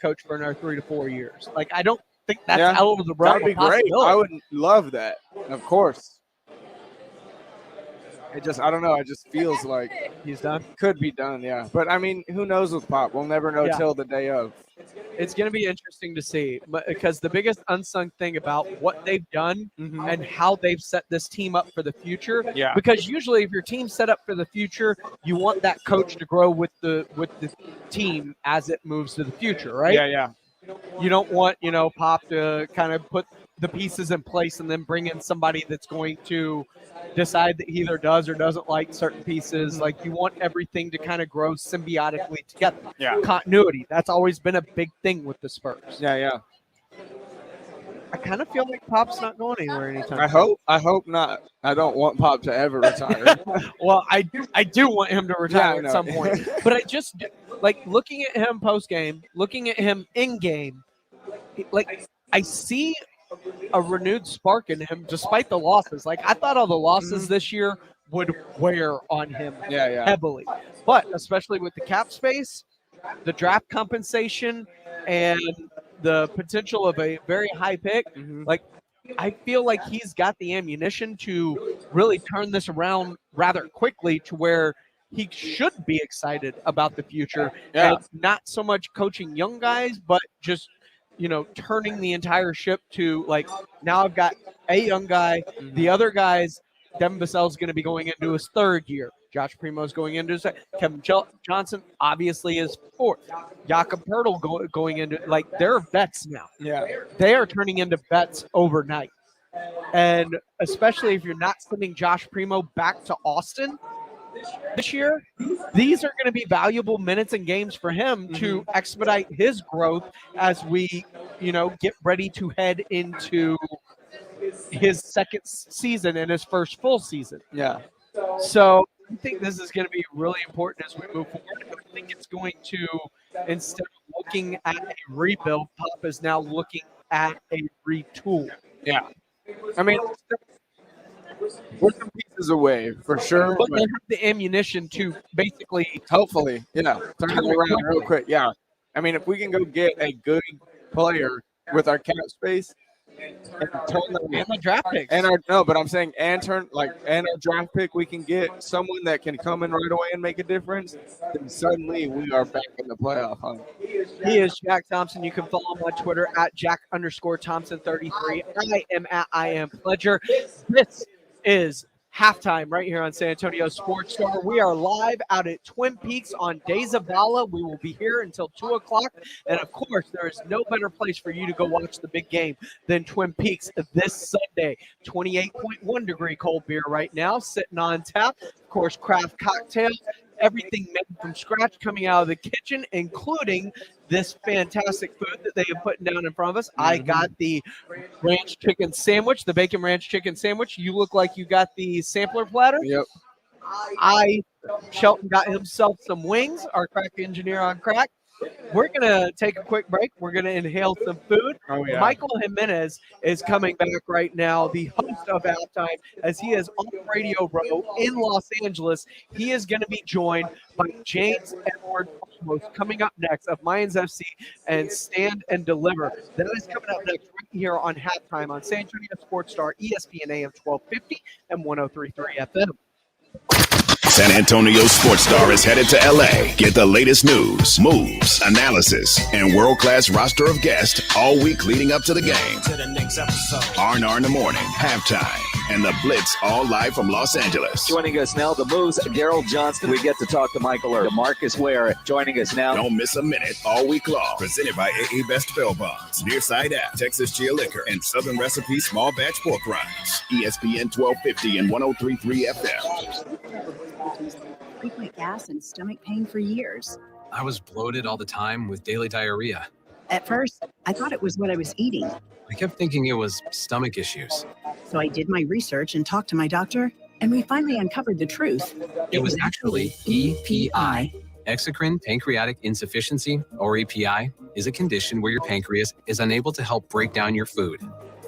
coach for another 3 to 4 years. Like, I don't think that's out of the realm. That'd be great. I would love that, of course. I don't know. It just feels like he's done. Could be done, yeah. But I mean, who knows with Pop? We'll never know till the day of. It's going to be interesting to see, because the biggest unsung thing about what they've done and how they've set this team up for the future. Yeah. Because usually, if your team's set up for the future, you want that coach to grow with the team as it moves to the future, right? Yeah. You don't want Pop to kind of put the pieces in place and then bring in somebody that's going to decide that he either does or doesn't like certain pieces. Like, you want everything to kind of grow symbiotically together. Yeah. Continuity. That's always been a big thing with the Spurs. Yeah. I kind of feel like Pop's not going anywhere anytime. I hope not. I don't want Pop to ever retire. Well, I do want him to retire at some point. But I just, like, looking at him post-game, looking at him in-game, like, I see a renewed spark in him despite the losses. Like, I thought all the losses this year would wear on him heavily. But especially with the cap space, the draft compensation and the potential of a very high pick, like I feel like he's got the ammunition to really turn this around rather quickly to where he should be excited about the future and not so much coaching young guys, but just, turning the entire ship to like, now I've got a young guy, the other guys, Devin Vassell's going to be going into his third year. Josh Primo's going into his second. Kevin Johnson obviously is fourth. Jakob Poeltl going into, like, they're vets now. Yeah. They are turning into vets overnight. And especially if you're not sending Josh Primo back to Austin this year, these are going to be valuable minutes and games for him to expedite his growth as we, get ready to head into his second season and his first full season. Yeah. So I think this is going to be really important as we move forward. I think it's going to, instead of looking at a rebuild, Pop is now looking at a retool. Yeah. I mean, we're some pieces away for sure. But they have the ammunition to basically, hopefully, turn it around real quick. Yeah. I mean, if we can go get a good player with our cap space and turn the draft picks. And our draft pick, we can get someone that can come in right away and make a difference, then suddenly we are back in the playoff hunt. He is Jack Thompson. You can follow him on Twitter at Jack_Thompson33. I am at I am Pledger. This is halftime right here on San Antonio Sports Star. We are live out at Twin Peaks on Days of Vala. We will be here until 2 o'clock. And of course, there is no better place for you to go watch the big game than Twin Peaks this Sunday. 28.1 degree cold beer right now, sitting on tap. Of course, craft cocktails. Everything made from scratch coming out of the kitchen, including this fantastic food that they have put down in front of us. I got the ranch chicken sandwich, the bacon ranch chicken sandwich. You look like you got the sampler platter. Yep. Shelton got himself some wings, our crack engineer on crack. We're going to take a quick break. We're going to inhale some food. Oh, yeah. Michael Jimenez is coming back right now, the host of Halftime, as he is on Radio Row in Los Angeles. He is going to be joined by James Edward Olmos coming up next of Mayans FC and Stand and Deliver. That is coming up next right here on Halftime on San Antonio Sports Star, ESPN AM 1250 and 103.3 FM. San Antonio Sports Star is headed to LA. Get the latest news, moves, analysis, and world-class roster of guests all week leading up to the game. To the next episode. R&R in the morning, halftime, and the Blitz all live from Los Angeles. Joining us now, the Moves, Daryl Johnston. We get to talk to Michael DeMarcus Ware joining us now. Don't miss a minute all week long. Presented by AA Best Bail Bonds, Nearside App, Texas Chia Liquor, and Southern Recipe Small Batch Pork Rinds. ESPN 1250 and 103.3 FM. Frequent gas and stomach pain for years. I was bloated all the time with daily diarrhea. At first, I thought it was what I was eating. I kept thinking it was stomach issues. So I did my research and talked to my doctor, and we finally uncovered the truth. It was actually EPI. Exocrine Pancreatic Insufficiency, or EPI, is a condition where your pancreas is unable to help break down your food.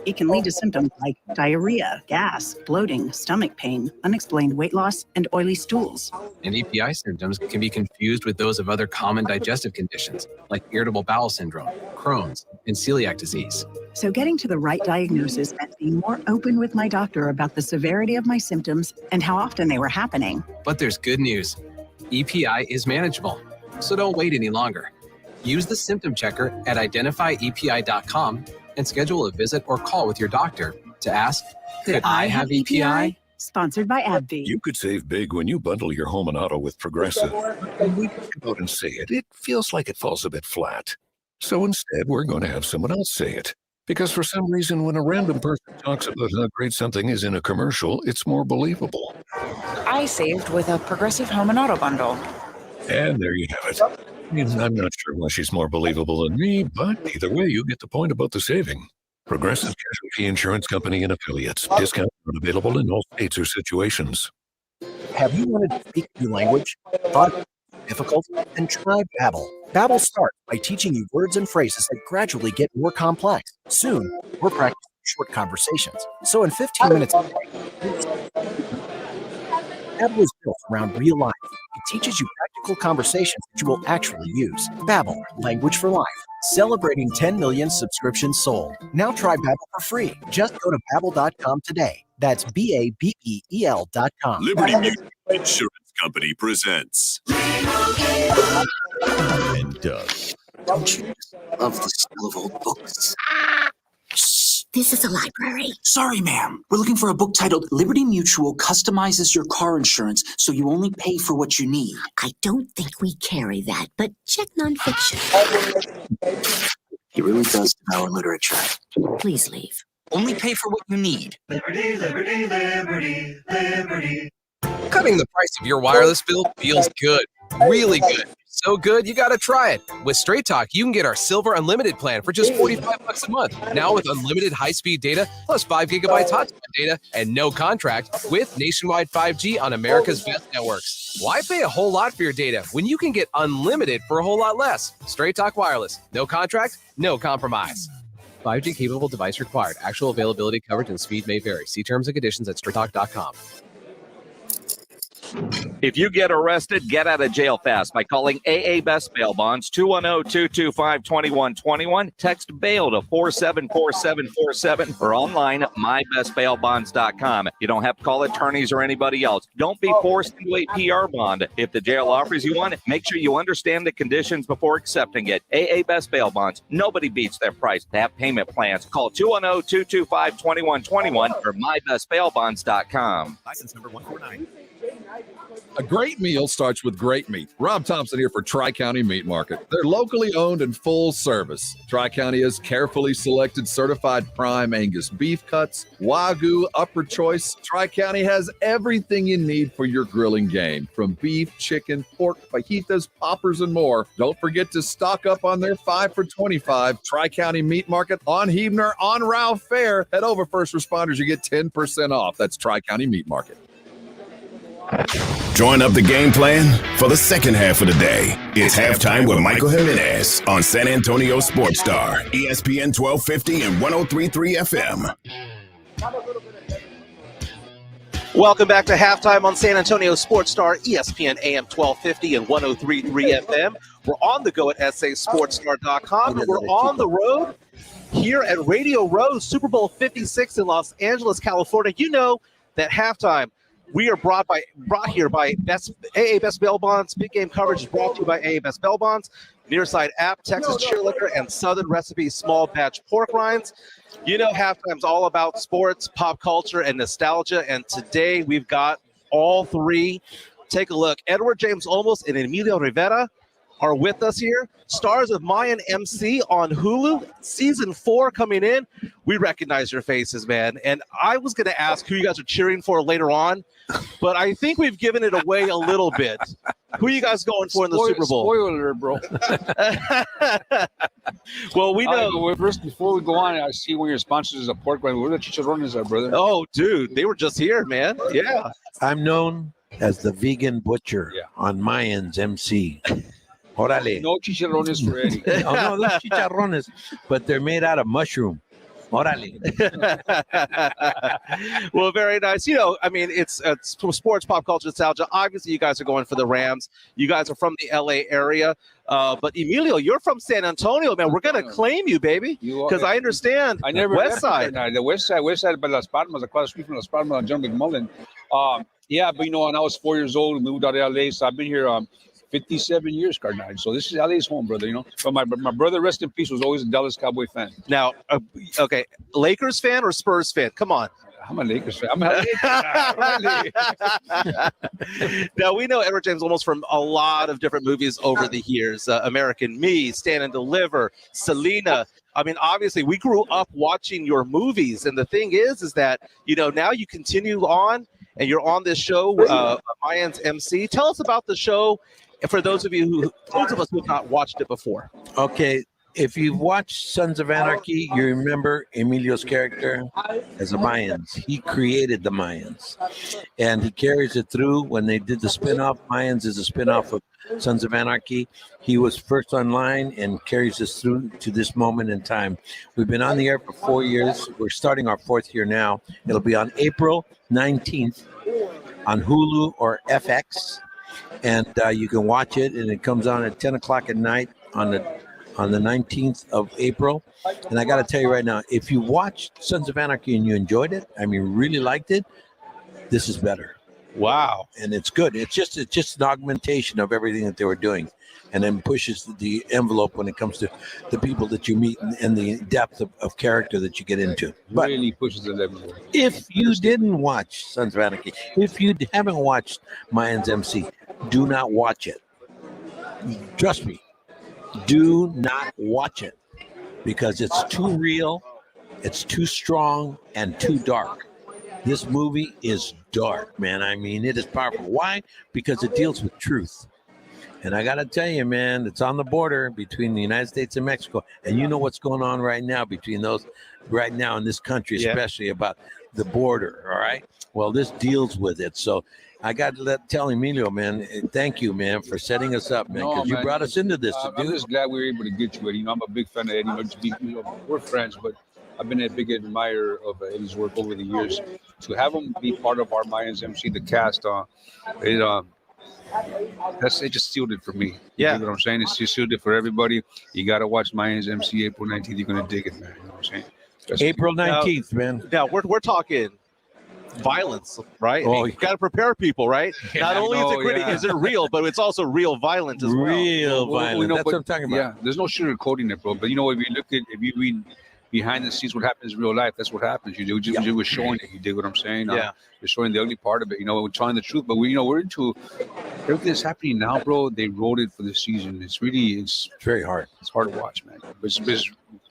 It can lead to symptoms like diarrhea, gas, bloating, stomach pain, unexplained weight loss, and oily stools. And EPI symptoms can be confused with those of other common digestive conditions, like irritable bowel syndrome, Crohn's, and celiac disease. So getting to the right diagnosis meant being more open with my doctor about the severity of my symptoms and how often they were happening. But there's good news. EPI is manageable, so don't wait any longer. Use the symptom checker at identifyepi.com and schedule a visit or call with your doctor to ask, could I have EPI? Sponsored by AbbVie. You could save big when you bundle your home and auto with Progressive. When we talk about and say it, it feels like it falls a bit flat. So instead, we're going to have someone else say it. Because for some reason, when a random person talks about how great something is in a commercial, it's more believable. I saved with a Progressive home and auto bundle. And there you have it. I mean, I'm not sure why she's more believable than me, but either way, you get the point about the saving. Progressive Casualty Insurance Company and Affiliates. Discounts are available in all states or situations. Have you wanted to speak a new language? Thought it was difficult? Then try Babbel. Babbel starts by teaching you words and phrases that gradually get more complex. Soon, we're practicing short conversations. So in 15 minutes, Babbel is built around real life. It teaches you practical practical conversations that you will actually use. Babbel, language for life. Celebrating 10 million subscriptions sold. Now try Babbel for free. Just go to babbel.com today. That's BABBEL.com. Liberty Mutual Insurance Company presents. And Doug. Don't you love the smell of old books? Shh, this is a library. Sorry, ma'am. We're looking for a book titled Liberty Mutual Customizes Your Car Insurance so you only pay for what you need. I don't think we carry that, but check nonfiction. He really does devour literature. Please leave. Only pay for what you need. Liberty, liberty, liberty, liberty. Cutting the price of your wireless bill feels good. Really good. So good, you gotta try it. With Straight Talk, you can get our Silver Unlimited plan for just $45 a month. Now with unlimited high-speed data, plus 5 gigabytes hotspot data, and no contract, with nationwide 5G on America's best networks. Why pay a whole lot for your data when you can get unlimited for a whole lot less? Straight Talk Wireless. No contract, no compromise. 5G capable device required. Actual availability, coverage, and speed may vary. See terms and conditions at straighttalk.com. If you get arrested, get out of jail fast by calling AA Best Bail Bonds, 210-225-2121. Text bail to 474747 or online, mybestbailbonds.com. You don't have to call attorneys or anybody else. Don't be forced into a PR bond. If the jail offers you one, make sure you understand the conditions before accepting it. AA Best Bail Bonds. Nobody beats their price. They have payment plans. Call 210-225-2121 or mybestbailbonds.com. License number 149. A great meal starts with great meat. Rob Thompson here for Tri-County Meat Market. They're locally owned and full service. Tri-County has carefully selected certified prime Angus beef cuts, Wagyu, upper choice. Tri-County has everything you need for your grilling game, from beef, chicken, pork, fajitas, poppers, and more. Don't forget to stock up on their 5 for $25 Tri-County Meat Market on Huebner on Ralph Fair. Head over, first responders, you get 10% off. That's Tri-County Meat Market. Join up the game plan for the second half of the day. It's halftime with Michael Jimenez on San Antonio Sports Star, ESPN 1250 and 103.3 FM. Welcome back to halftime on San Antonio Sports Star, ESPN AM 1250 and 103.3 FM. We're on the go at sasportstar.com. We're on the road here at Radio Row, Super Bowl 56 in Los Angeles, California. You know that halftime, we are brought here by AA Best Bail Bonds. Big game coverage is brought to you by AA Best Bail Bonds, Nearside App, Texas Cheer Liquor, and Southern Recipe Small Batch Pork Rinds. You know, halftime's all about sports, pop culture, and nostalgia. And today we've got all three. Take a look. Edward James Olmos and Emilio Rivera are with us here. Stars of Mayan MC on Hulu, season 4 coming in. We recognize your faces, man. And I was going to ask who you guys are cheering for later on, but I think we've given it away a little bit. Who are you guys going for in the Super Bowl? Spoiler, bro. Well, we know. First, before we go on, I see one of your sponsors is a pork rind. Where the chicharrones are, brother? Oh, dude, they were just here, man. Yeah. I'm known as the vegan butcher on Mayans MC. Orale. No chicharrones for Eddie. No, those chicharrones, but they're made out of mushroom. Orale. Well, very nice. You know, I mean, it's sports, pop culture, nostalgia. Obviously, you guys are going for the Rams. You guys are from the LA area. But Emilio, you're from San Antonio, man. We're going to claim you, baby. Because I understand. I never West Side. The West Side by Las Palmas, across the street from Las Palmas on John McMullen. Yeah, but you know, when I was 4 years old, moved out of LA, so I've been here 57 years, Cardinal. So this is LA's home, brother, you know. But my brother, rest in peace, was always a Dallas Cowboy fan. Now, okay, Lakers fan or Spurs fan? Come on. I'm a Lakers fan. I'm a Lakers fan. Now, we know Edward James almost from a lot of different movies over the years. American Me, Stand and Deliver, Selena. I mean, obviously, we grew up watching your movies. And the thing is that, you know, now you continue on and you're on this show, Mayans MC. Tell us about the show. For those of us who have not watched it before. Okay, if you've watched Sons of Anarchy, you remember Emilio's character as a Mayans. He created the Mayans, and he carries it through. When they did the spinoff, Mayans is a spinoff of Sons of Anarchy. He was first online and carries us through to this moment in time. We've been on the air for 4 years. We're starting our 4th year now. It'll be on April 19th on Hulu or FX. and you can watch it, and it comes on at 10 o'clock at night on the 19th of April. And I got to tell you right now, if you watched Sons of Anarchy and you enjoyed it, I mean, really liked it, this is better. Wow. And it's good. It's just an augmentation of everything that they were doing, and then pushes the envelope when it comes to the people that you meet and the depth of character that you get into. But really pushes the level. if you didn't watch Sons of Anarchy, if you haven't watched Mayans MC, do not watch it. Trust me, do not watch it, because it's too real, it's too strong, and too dark. This movie is dark, man. I mean, it is powerful. Why? Because it deals with truth. And I got to tell you, man, it's on the border between the United States and Mexico. And you know what's going on right now between those, right now in this country, especially about the border, all right? Well, this deals with it. So I got to tell Emilio, man, thank you, man, for setting us up, man, because you brought us into this. I'm just glad we were able to get you, Eddie. You know, I'm a big fan of Eddie. We're friends, but I've been a big admirer of Eddie's work over the years. To have him be part of our Mayans MC, the cast, it just sealed it for me. Yeah. You know what I'm saying? It's just sealed it for everybody. You got to watch Mayans MC April 19th. You're going to dig it, man. You know what I'm saying? April 19th, man. Now, we're talking violence, right? Oh, you got to prepare people, right? Not only is it real, but it's also real violence as well. Real violence. That's what I'm talking about. Yeah, there's no sugarcoating it, bro. But you know, if you read behind the scenes what happens in real life, that's what happens. You were showing it. You dig what I'm saying? Yeah. You're showing the ugly part of it. You know, we're telling the truth, but we're into everything that's happening now, bro. They wrote it for the season. It's very hard. It's hard to watch, man. But it's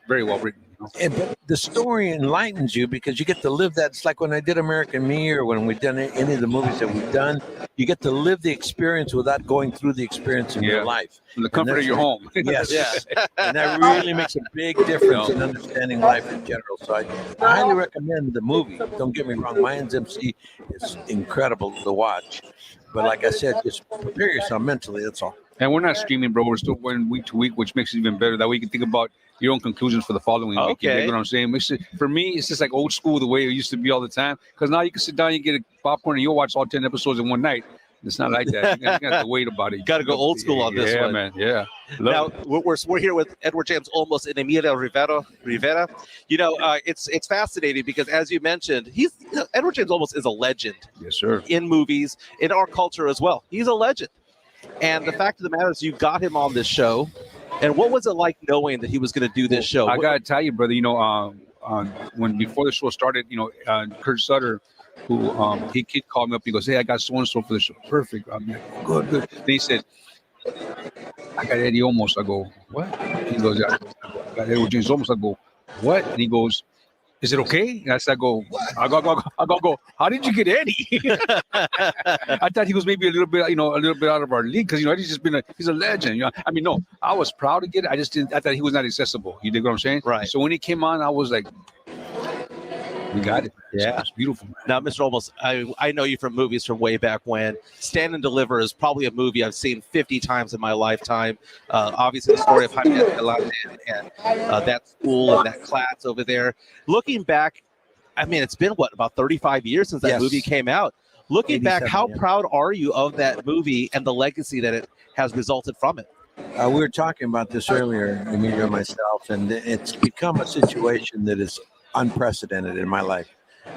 very well written. But the story enlightens you because you get to live that. It's like when I did American Me, or when we've done any of the movies that we've done, you get to live the experience without going through the experience in your life. From the comfort of your home. Yes. Yeah. And that really makes a big difference in understanding life in general. So I highly recommend the movie. Don't get me wrong. Mayans MC is incredible to watch. But like I said, just prepare yourself mentally. That's all. And we're not streaming, bro. We're still going week to week, which makes it even better. That way you can think about your own conclusions for the following week. You know what I'm saying? For me, it's just like old school, the way it used to be all the time. Because now you can sit down, you get a popcorn, and you'll watch all 10 episodes in one night. It's not like that. You got to wait about it. You got to go old school on this one. Yeah, man. Yeah. Now, we're here with Edward James Olmos and Emilio Rivera. You know, it's fascinating because, as you mentioned, Edward James Olmos is a legend. Yes, sir. In movies, in our culture as well. He's a legend. And the fact of the matter is, you got him on this show. And what was it like knowing that he was going to do this show? I got to tell you, brother, you know, before the show started, you know, Kurt Sutter, who he called me up. He goes, "Hey, I got so-and-so for the show." Perfect. I'm like, good. Then he said, "I got Eddie Olmos." I go, "What?" He goes, "I got Edward James Olmos." I go, "What?" And he goes, "Is it okay?" And I go, "How did you get Eddie?" I thought he was maybe a little bit out of our league because Eddie's he's a legend. I mean, no, I was proud to get it. I thought he was not accessible. You dig what I'm saying? Right. So when he came on, I was like, we got it. Yeah, it's beautiful, man. Now, Mr. Olmos, I know you from movies from way back when. Stand and Deliver is probably a movie I've seen 50 times in my lifetime. Obviously, the story of Jaime Escalante and that school and that class over there. Looking back, I mean, it's been, about 35 years since that movie came out. Looking back, how proud are you of that movie and the legacy that it has resulted from it? We were talking about this earlier, Emilio and myself, and it's become a situation that is unprecedented in my life.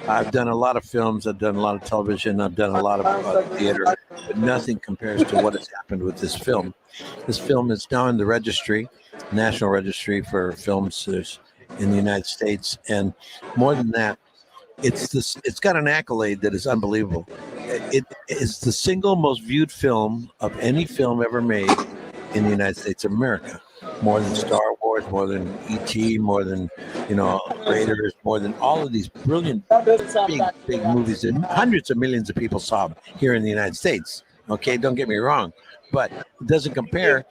I've done a lot of films, I've done a lot of television, I've done a lot of theater, but nothing compares to what has happened with this film. This film is now in the registry, National Registry for Films in the United States, and more than that, it's got an accolade that is unbelievable. It is the single most viewed film of any film ever made in the United States of America. More than Star Wars, more than E.T., more than, Raiders, more than all of these brilliant, big movies that hundreds of millions of people saw here in the United States. Okay, don't get me wrong, but it doesn't compare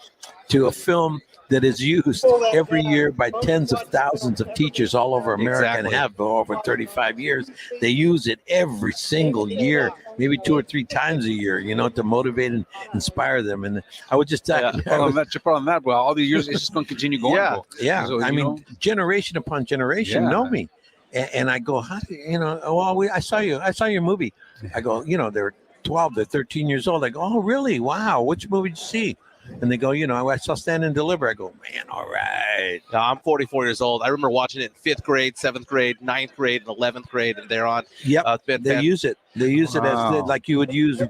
to a film that is used every year by tens of thousands of teachers all over America and have for over 35 years. They use it every single year, maybe 2 or 3 times a year, to motivate and inspire them. And I would just tell on that, bro. All these years, it's just going to continue going. Yeah. So, I mean, generation upon generation know me. And I go, how do I saw your movie. I go, there were 12, they're 13 years old. I go, oh, really? Wow. Which movie did you see? And they go, I saw Stand and Deliver. I go, man, all right. Now, I'm 44 years old. I remember watching it in 5th grade, 7th grade, 9th grade, and 11th grade, and thereon. Yep, they use it. They use it as like you would use,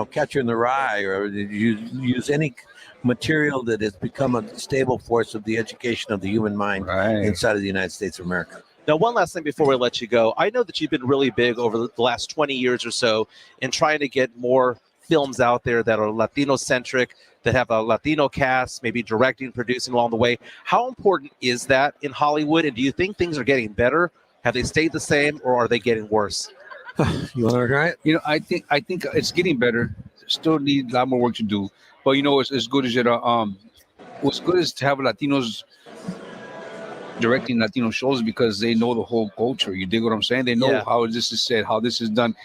Catcher in the Rye, or you use any material that has become a stable force of the education of the human mind inside of the United States of America. Now, one last thing before we let you go. I know that you've been really big over the last 20 years or so in trying to get more films out there that are Latino-centric, that have a Latino cast, maybe directing, producing along the way. How important is that in Hollywood? And do you think things are getting better? Have they stayed the same, or are they getting worse? You want to try it? I think it's getting better. Still need a lot more work to do. But it's as good as it. What's good is to have Latinos directing Latino shows, because they know the whole culture. You dig what I'm saying? They know how this is said, how this is done.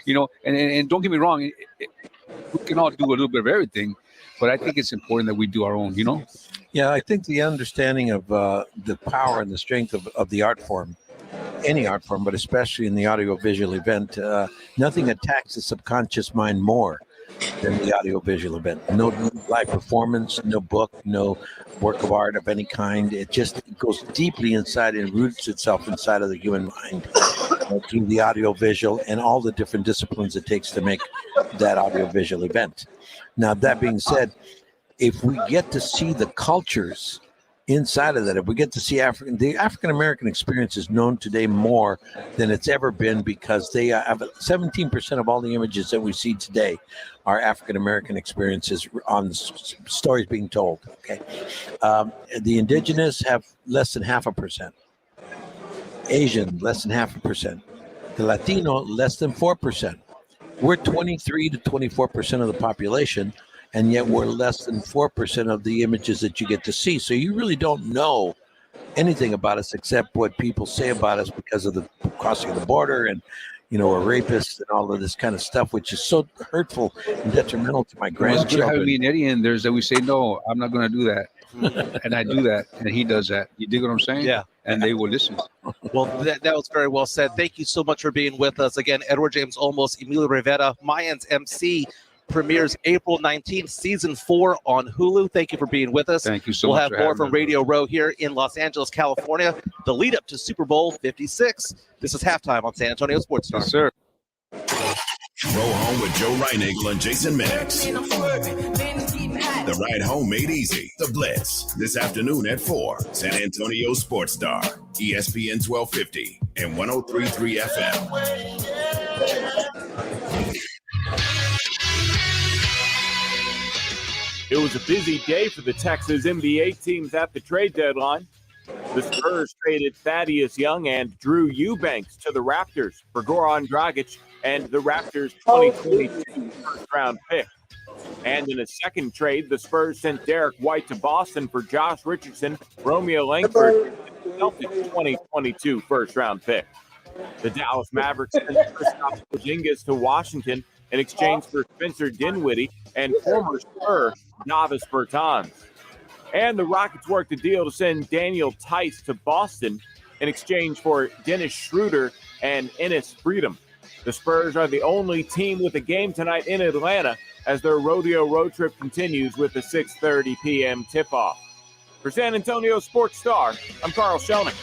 And don't get me wrong, we can all do a little bit of everything, but I think it's important that we do our own. Yeah, I think the understanding of the power and the strength of the art form, any art form, but especially in the audiovisual event, nothing attacks the subconscious mind more than the audiovisual event. No live performance, no book, no work of art of any kind. It just goes deeply inside and roots itself inside of the human mind through the audiovisual and all the different disciplines it takes to make that audiovisual event. Now, that being said, if we get to see the cultures inside of that, if we get to see the African-American experience is known today more than it's ever been, because they have 17% of all the images that we see today are African-American experiences on stories being told. Okay, the indigenous have less than 0.5%. Asian, less than 0.5%. The Latino, less than 4%. We're 23 to 24% of the population, and yet we're less than 4% of the images that you get to see. So you really don't know anything about us except what people say about us because of the crossing of the border and, we're rapists and all of this kind of stuff, which is so hurtful and detrimental to my grandchildren. It's good having me and Eddie in there is that we say, no, I'm not going to do that. And I do that, and he does that. You dig what I'm saying? Yeah. And they will listen. Well, that was very well said. Thank you so much for being with us. Again, Edward James Olmos, Emilio Rivera, Mayans MC, premieres April 19th, season 4 on Hulu. Thank you for being with us. Thank you so much. much. We'll have more from Radio Row here in Los Angeles, California, the lead up to Super Bowl 56. This is Halftime on San Antonio Sports Star. Yes, sir. Roll home with Joe Reinagle and Jason Minix. The ride home made easy. The Blitz. This afternoon at 4. San Antonio Sports Star. ESPN 1250 and 103.3 FM. It was a busy day for the Texas NBA teams at the trade deadline. The Spurs traded Thaddeus Young and Drew Eubanks to the Raptors for Goran Dragic and the Raptors' 2022 first-round pick. And in a second trade, the Spurs sent Derek White to Boston for Josh Richardson, Romeo Langford, and the Celtics' 2022 first-round pick. The Dallas Mavericks sent Kristaps Porzingis to Washington in exchange for Spencer Dinwiddie and former Spur Davis Bertans. And the Rockets worked a deal to send Daniel Tice to Boston in exchange for Dennis Schroeder and Ennis Freedom. The Spurs are the only team with a game tonight in Atlanta as their rodeo road trip continues with the 6:30 p.m. tip-off. For San Antonio Sports Star, I'm Carl Schoening.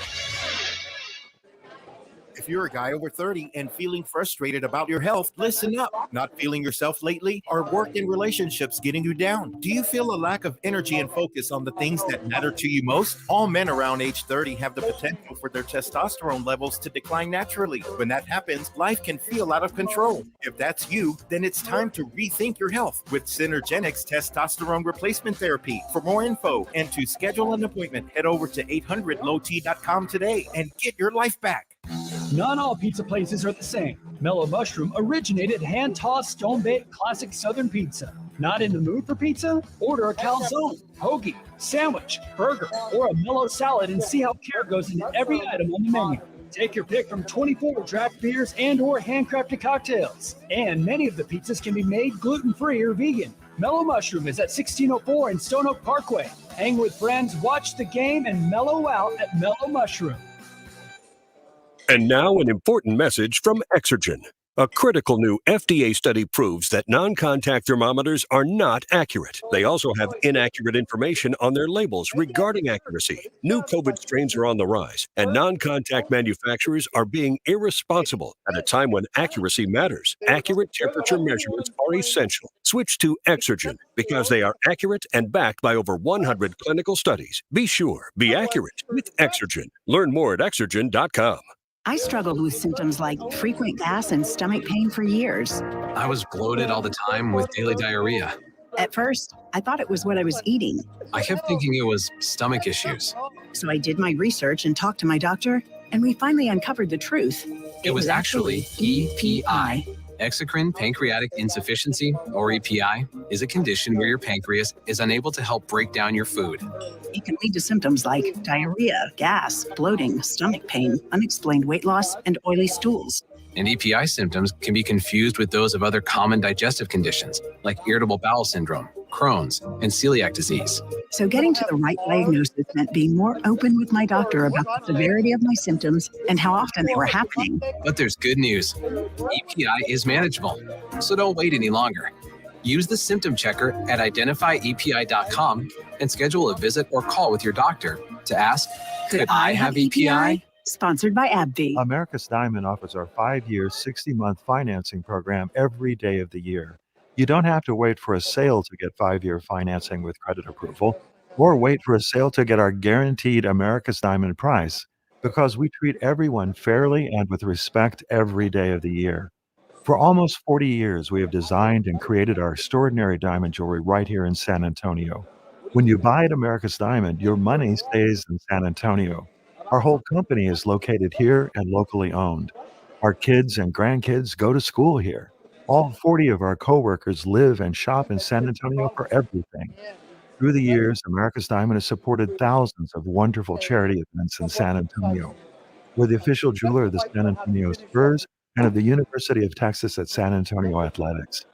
If you're a guy over 30 and feeling frustrated about your health, listen up. Not feeling yourself lately? Are work and relationships getting you down? Do you feel a lack of energy and focus on the things that matter to you most? All men around age 30 have the potential for their testosterone levels to decline naturally. When that happens, life can feel out of control. If that's you, then it's time to rethink your health with Synergenix testosterone replacement therapy. For more info and to schedule an appointment, head over to 800lowt.com today and get your life back. Not all pizza places are the same. Mellow Mushroom originated hand-tossed, stone-baked classic Southern pizza. Not in the mood for pizza? Order a calzone, hoagie, sandwich, burger, or a mellow salad and see how care goes into every item on the menu. Take your pick from 24 draft beers and or handcrafted cocktails. And many of the pizzas can be made gluten-free or vegan. Mellow Mushroom is at 1604 in Stone Oak Parkway. Hang with friends, watch the game, and mellow out at Mellow Mushroom. And now an important message from Exocrine. A critical new FDA study proves that non-contact thermometers are not accurate. They also have inaccurate information on their labels regarding accuracy. New COVID strains are on the rise, and non-contact manufacturers are being irresponsible at a time when accuracy matters. Accurate temperature measurements are essential. Switch to Exocrine because they are accurate and backed by over 100 clinical studies. Be sure, be accurate with Exocrine. Learn more at exocrine.com. I struggled with symptoms like frequent gas and stomach pain for years. I was bloated all the time with daily diarrhea. At first, I thought it was what I was eating. I kept thinking it was stomach issues. So I did my research and talked to my doctor, and we finally uncovered the truth. It was actually EPI. Exocrine Pancreatic Insufficiency, or EPI, is a condition where your pancreas is unable to help break down your food. It can lead to symptoms like diarrhea, gas, bloating, stomach pain, unexplained weight loss, and oily stools. And EPI symptoms can be confused with those of other common digestive conditions, like irritable bowel syndrome, Crohn's, and celiac disease. So getting to the right diagnosis meant being more open with my doctor about the severity of my symptoms and how often they were happening. But there's good news. EPI is manageable, so don't wait any longer. Use the symptom checker at identifyepi.com and schedule a visit or call with your doctor to ask, could I have EPI? Sponsored by AbbVie. America's Diamond offers our 5-year, 60-month financing program every day of the year. You don't have to wait for a sale to get 5-year financing with credit approval, or wait for a sale to get our guaranteed America's Diamond price, because we treat everyone fairly and with respect every day of the year. For almost 40 years, we have designed and created our extraordinary diamond jewelry right here in San Antonio. When you buy at America's Diamond, your money stays in San Antonio. Our whole company is located here and locally owned. Our kids and grandkids go to school here. All 40 of our coworkers live and shop in San Antonio for everything. Through the years, America's Diamond has supported thousands of wonderful charity events in San Antonio. We're the official jeweler of the San Antonio Spurs and of the University of Texas at San Antonio Athletics.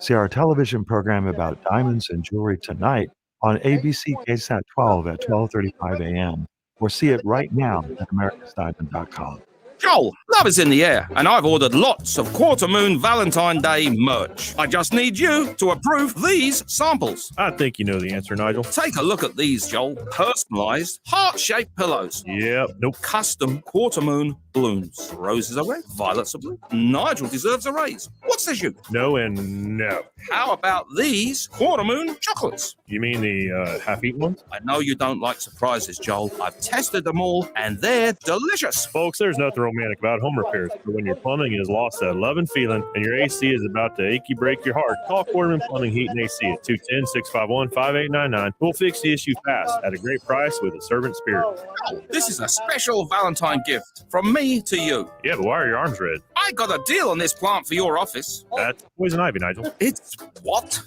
See our television program about diamonds and jewelry tonight on ABC KSAT 12 at 12:35 a.m. or see it right now at americasdiamond.com. Joel, love is in the air, and I've ordered lots of Quarter Moon Valentine Day merch. I just need you to approve these samples. I think you know the answer, Nigel. Take a look at these, Joel. Personalized, heart-shaped pillows. Yep. Nope. Custom Quarter Moon balloons. Roses are red, violets are blue. Nigel deserves a raise. What says you? No and no. How about these Quarter Moon chocolates? You mean the half-eaten ones? I know you don't like surprises, Joel. I've tested them all, and they're delicious. Folks, there's nothing romantic about home repairs, but when your plumbing has lost that love and feeling and your AC is about to achy break your heart, call Quarterman Plumbing, Heat, and AC at 210-651-5899. We'll fix the issue fast at a great price with a servant spirit. Oh, this is a special Valentine gift from me to you. Yeah, but why are your arms red? I got a deal on this plant for your office. That's poison ivy, Nigel. It's what?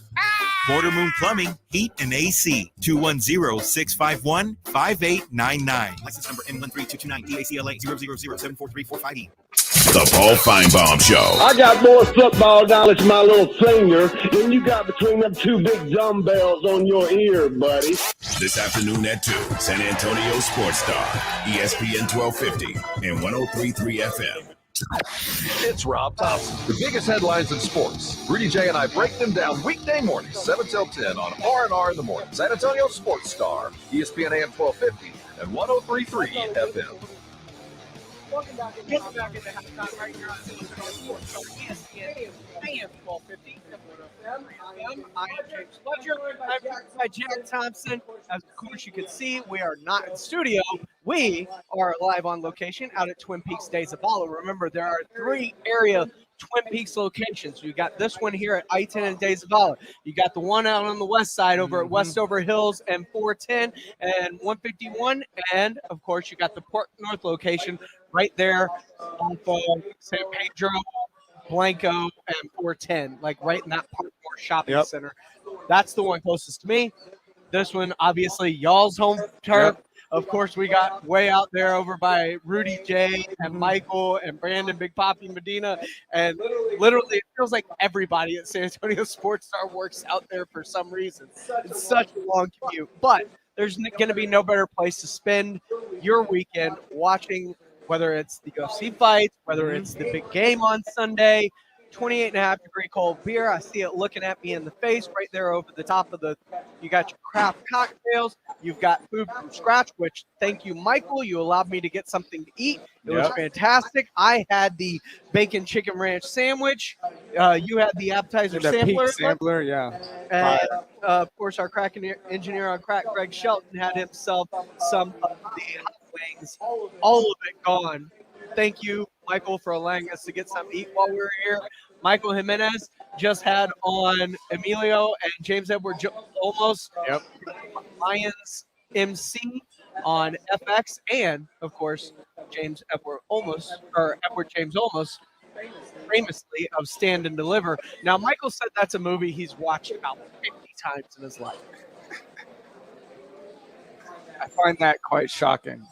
Quarter Moon Plumbing, Heat, and AC. 210-651-5899. License number M13229 DACLA 000743458. The Paul Feinbaum Show. I got more football knowledge in my little finger than you got between them two big dumbbells on your ear, buddy. This afternoon at 2, San Antonio Sports Star, ESPN 1250 and 103.3 FM. It's Rob Thompson. The biggest headlines in sports. Rudy J and I break them down weekday mornings, 7 till 10 on R&R in the morning. San Antonio Sports Star, ESPN AM 1250 and 103.3 FM. Welcome back into halftime right here on ESPN AM 1250. I am James Fletcher. I'm by Jack Thompson. As of course you can see, we are not in studio. We are live on location out at Twin Peaks Days of Apollo. Remember, there are 3 area Twin Peaks locations. You got this one here at I-10 and Days of Apollo. You got the one out on the west side over at Westover Hills and 410 and 151. And, of course, you got the Port North location right there off of San Pedro, Blanco, and 410, like right in that Park North shopping center. That's the one closest to me. This one, obviously, y'all's home turf. Of course, we got way out there over by Rudy J and Michael and Brandon Big Poppy Medina. And literally, it feels like everybody at San Antonio Sports Star works out there for some reason. It's such a long commute. But there's going to be no better place to spend your weekend watching whether it's the UFC fights, whether it's the big game on Sunday. 28.5 degree cold beer. I see it looking at me in the face right there over the top of you got your craft cocktails. You've got food from scratch, which thank you, Michael. You allowed me to get something to eat. It was fantastic. I had the bacon chicken ranch sandwich. You had the appetizer The sampler. peak sampler, yeah. And of course, our crack engineer on crack, Greg Shelton, had himself some of the hot wings. All of it gone. Thank you, Michael, for allowing us to get something to eat while we were here. Michael Jimenez just had on Emilio and James Edward Olmos, Lions MC on FX, and of course Edward James Olmos, famously of Stand and Deliver. Now, Michael said that's a movie he's watched about 50 times in his life. I find that quite shocking.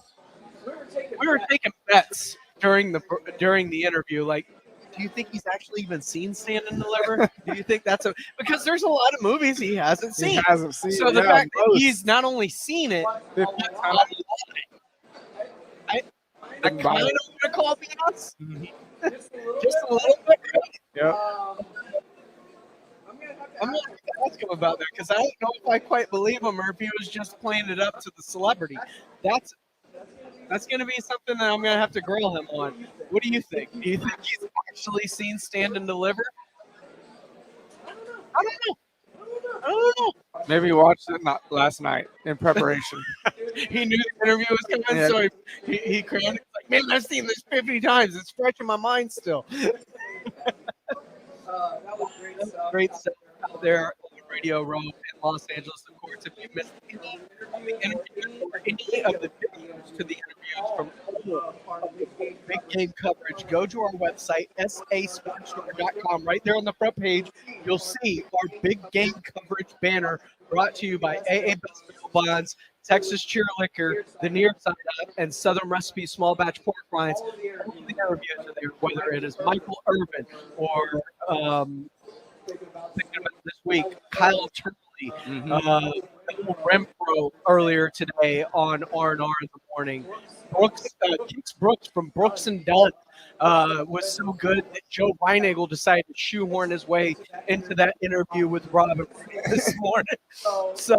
We were taking bets during the interview, like, do you think he's actually even seen Stand and Deliver? Do you think because there's a lot of movies he hasn't seen. So the fact that he's not only seen it, but I kind of want to call BS. Just a little bit. Yep. I'm going to ask him about that because I don't know if I quite believe him or if he was just playing it up to the celebrity. That's going to be something that I'm going to have to grill him on. What do you think? Do you think he's actually seen Stand and Deliver? I don't know. Maybe he watched it last night in preparation. He knew the interview was coming, so he crammed it. Like, man, I've seen this 50 times. It's fresh in my mind still. That was great stuff out there on the Radio Row in Los Angeles. Of course, if you missed any of the interviews or any of the videos to the interviews from Big Game coverage, go to our website, sasportstar.com. Right there on the front page, you'll see our Big Game coverage banner brought to you by AA Best Bonds, Texas Cheer Liquor, the Near Side Up, and Southern Recipe Small Batch Pork Rinds. All the interviews are there, whether it is Michael Irvin or thinking about this week, Kyle Turley, Renfro earlier today on R&R in the morning. Keeks Brooks from Brooks and Dunn was so good that Joe Weinagel decided to shoehorn his way into that interview with Robin this morning. So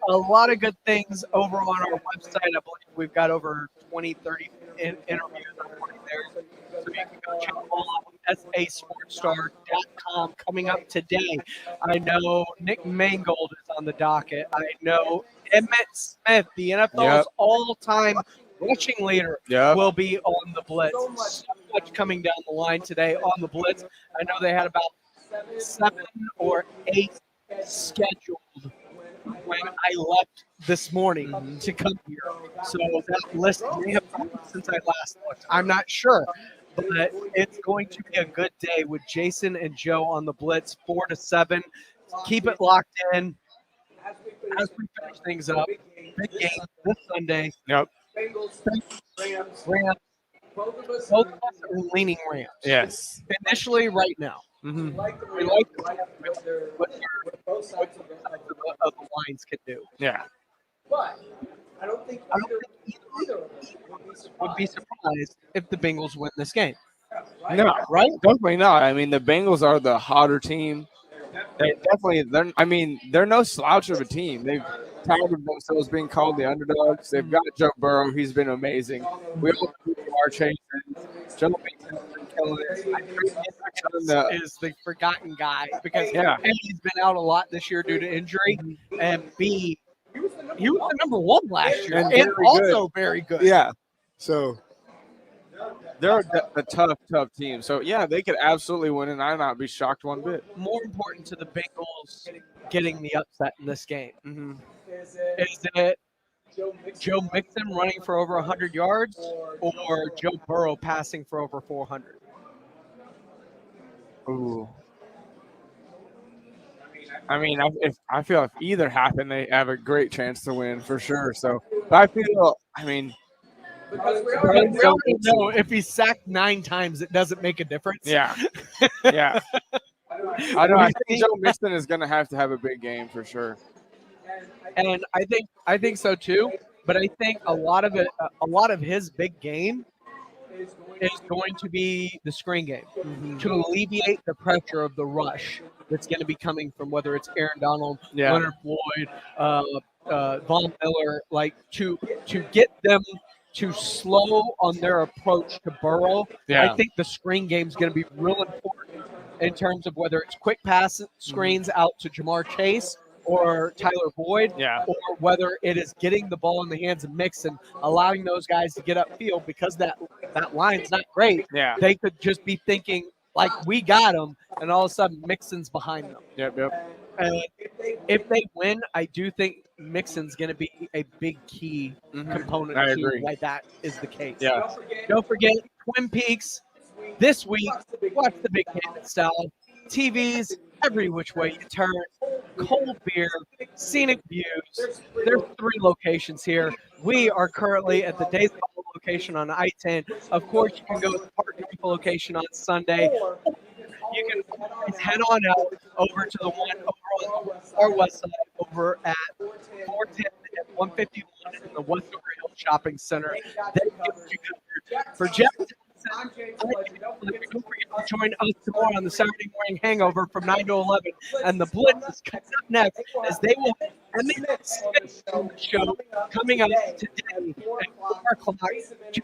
a lot of good things over on our website. I believe we've got over 20, 30 interviews on there. So you can go check them all out on sasportstar.com. Coming up today, I know Nick Mangold is on the docket. I know Emmitt Smith, the NFL's all-time rushing leader, will be on the Blitz. So much coming down the line today on the Blitz. I know they had about 7 or 8 scheduled when I left this morning to come here. So that list may have grown since I last looked. I'm not sure. But it's going to be a good day with Jason and Joe on the Blitz, 4 to 7. Keep it locked in as we finish things up. Big game this Sunday. Yep. Rams. Both of us are leaning Rams. Yes. Initially, right now. Mm-hmm. We like what both sides of the lines can do. Yeah. But I don't think either would be surprised if the Bengals win this game. No, right? Definitely not. I mean, the Bengals are the hotter team. They're no slouch of a team. They've touted themselves being called the underdogs. They've got Joe Burrow. He's been amazing. We all are changing. Joe Mixon's been killing it. Is the forgotten guy because A, he's been out a lot this year due to injury, and B, he was the number 1 last year and also very good. Yeah. So they're a tough team. So, yeah, they could absolutely win, and I'd not be shocked one bit. More important to the Bengals getting the upset in this game. Mm-hmm. Is it Joe Mixon running for over 100 yards or Joe Burrow passing for over 400? Ooh. I mean, I feel if either happen, they have a great chance to win for sure. So, but I feel, because we already know if he's sacked 9 times, it doesn't make a difference. Yeah. Yeah. I know. I think Joe Mixon is going to have a big game for sure. And I think so too. But I think a lot of his big game is going to be the screen game to alleviate the pressure of the rush that's going to be coming from whether it's Aaron Donald, Leonard Floyd, Von Miller, like to get them to slow on their approach to Burrow. Yeah. I think the screen game is going to be real important in terms of whether it's quick pass screens out to Jamar Chase or Tyler Boyd, or whether it is getting the ball in the hands of Mixon, allowing those guys to get upfield because that line's not great. Yeah. They could just be thinking, like, we got them, and all of a sudden Mixon's behind them. Yep. And if they win, I do think Mixon's going to be a big key component I to agree. why that is the case. Yeah. Don't forget Twin Peaks this week. Watch the Big Cannon style. TVs every which way you turn. Cold beer, scenic views. There's 3 locations here. We are currently at the Days of Hall location on I-10. Of course, you can go to the Park Depot location on Sunday. You can head on out over to the one over on our west side over at 410 and 151 in the Westover Hill Shopping Center. They get you covered. For Jeff, don't forget to join us tomorrow on the Saturday Morning Hangover from 9 to 11. And the Blitz is coming up next as they will have the show coming up today at 4 o'clock.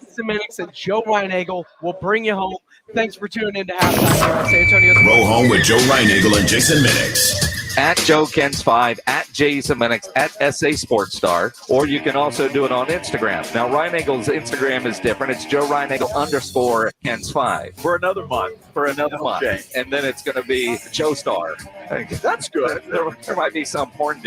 Simmons and Joe Reinagel will bring you home. Thanks for tuning in to Halftime here on San Antonio. Roll home with Joe Reinagel and Jason Minix. At Joe Kens 5, at Jason Minix, at SA Sports Star, or you can also do it on Instagram. Now, Reinagel's Instagram is different. It's Joe Reinagel _Kens 5. For another month. And then it's going to be Joe Star. That's good. There might be some porn dude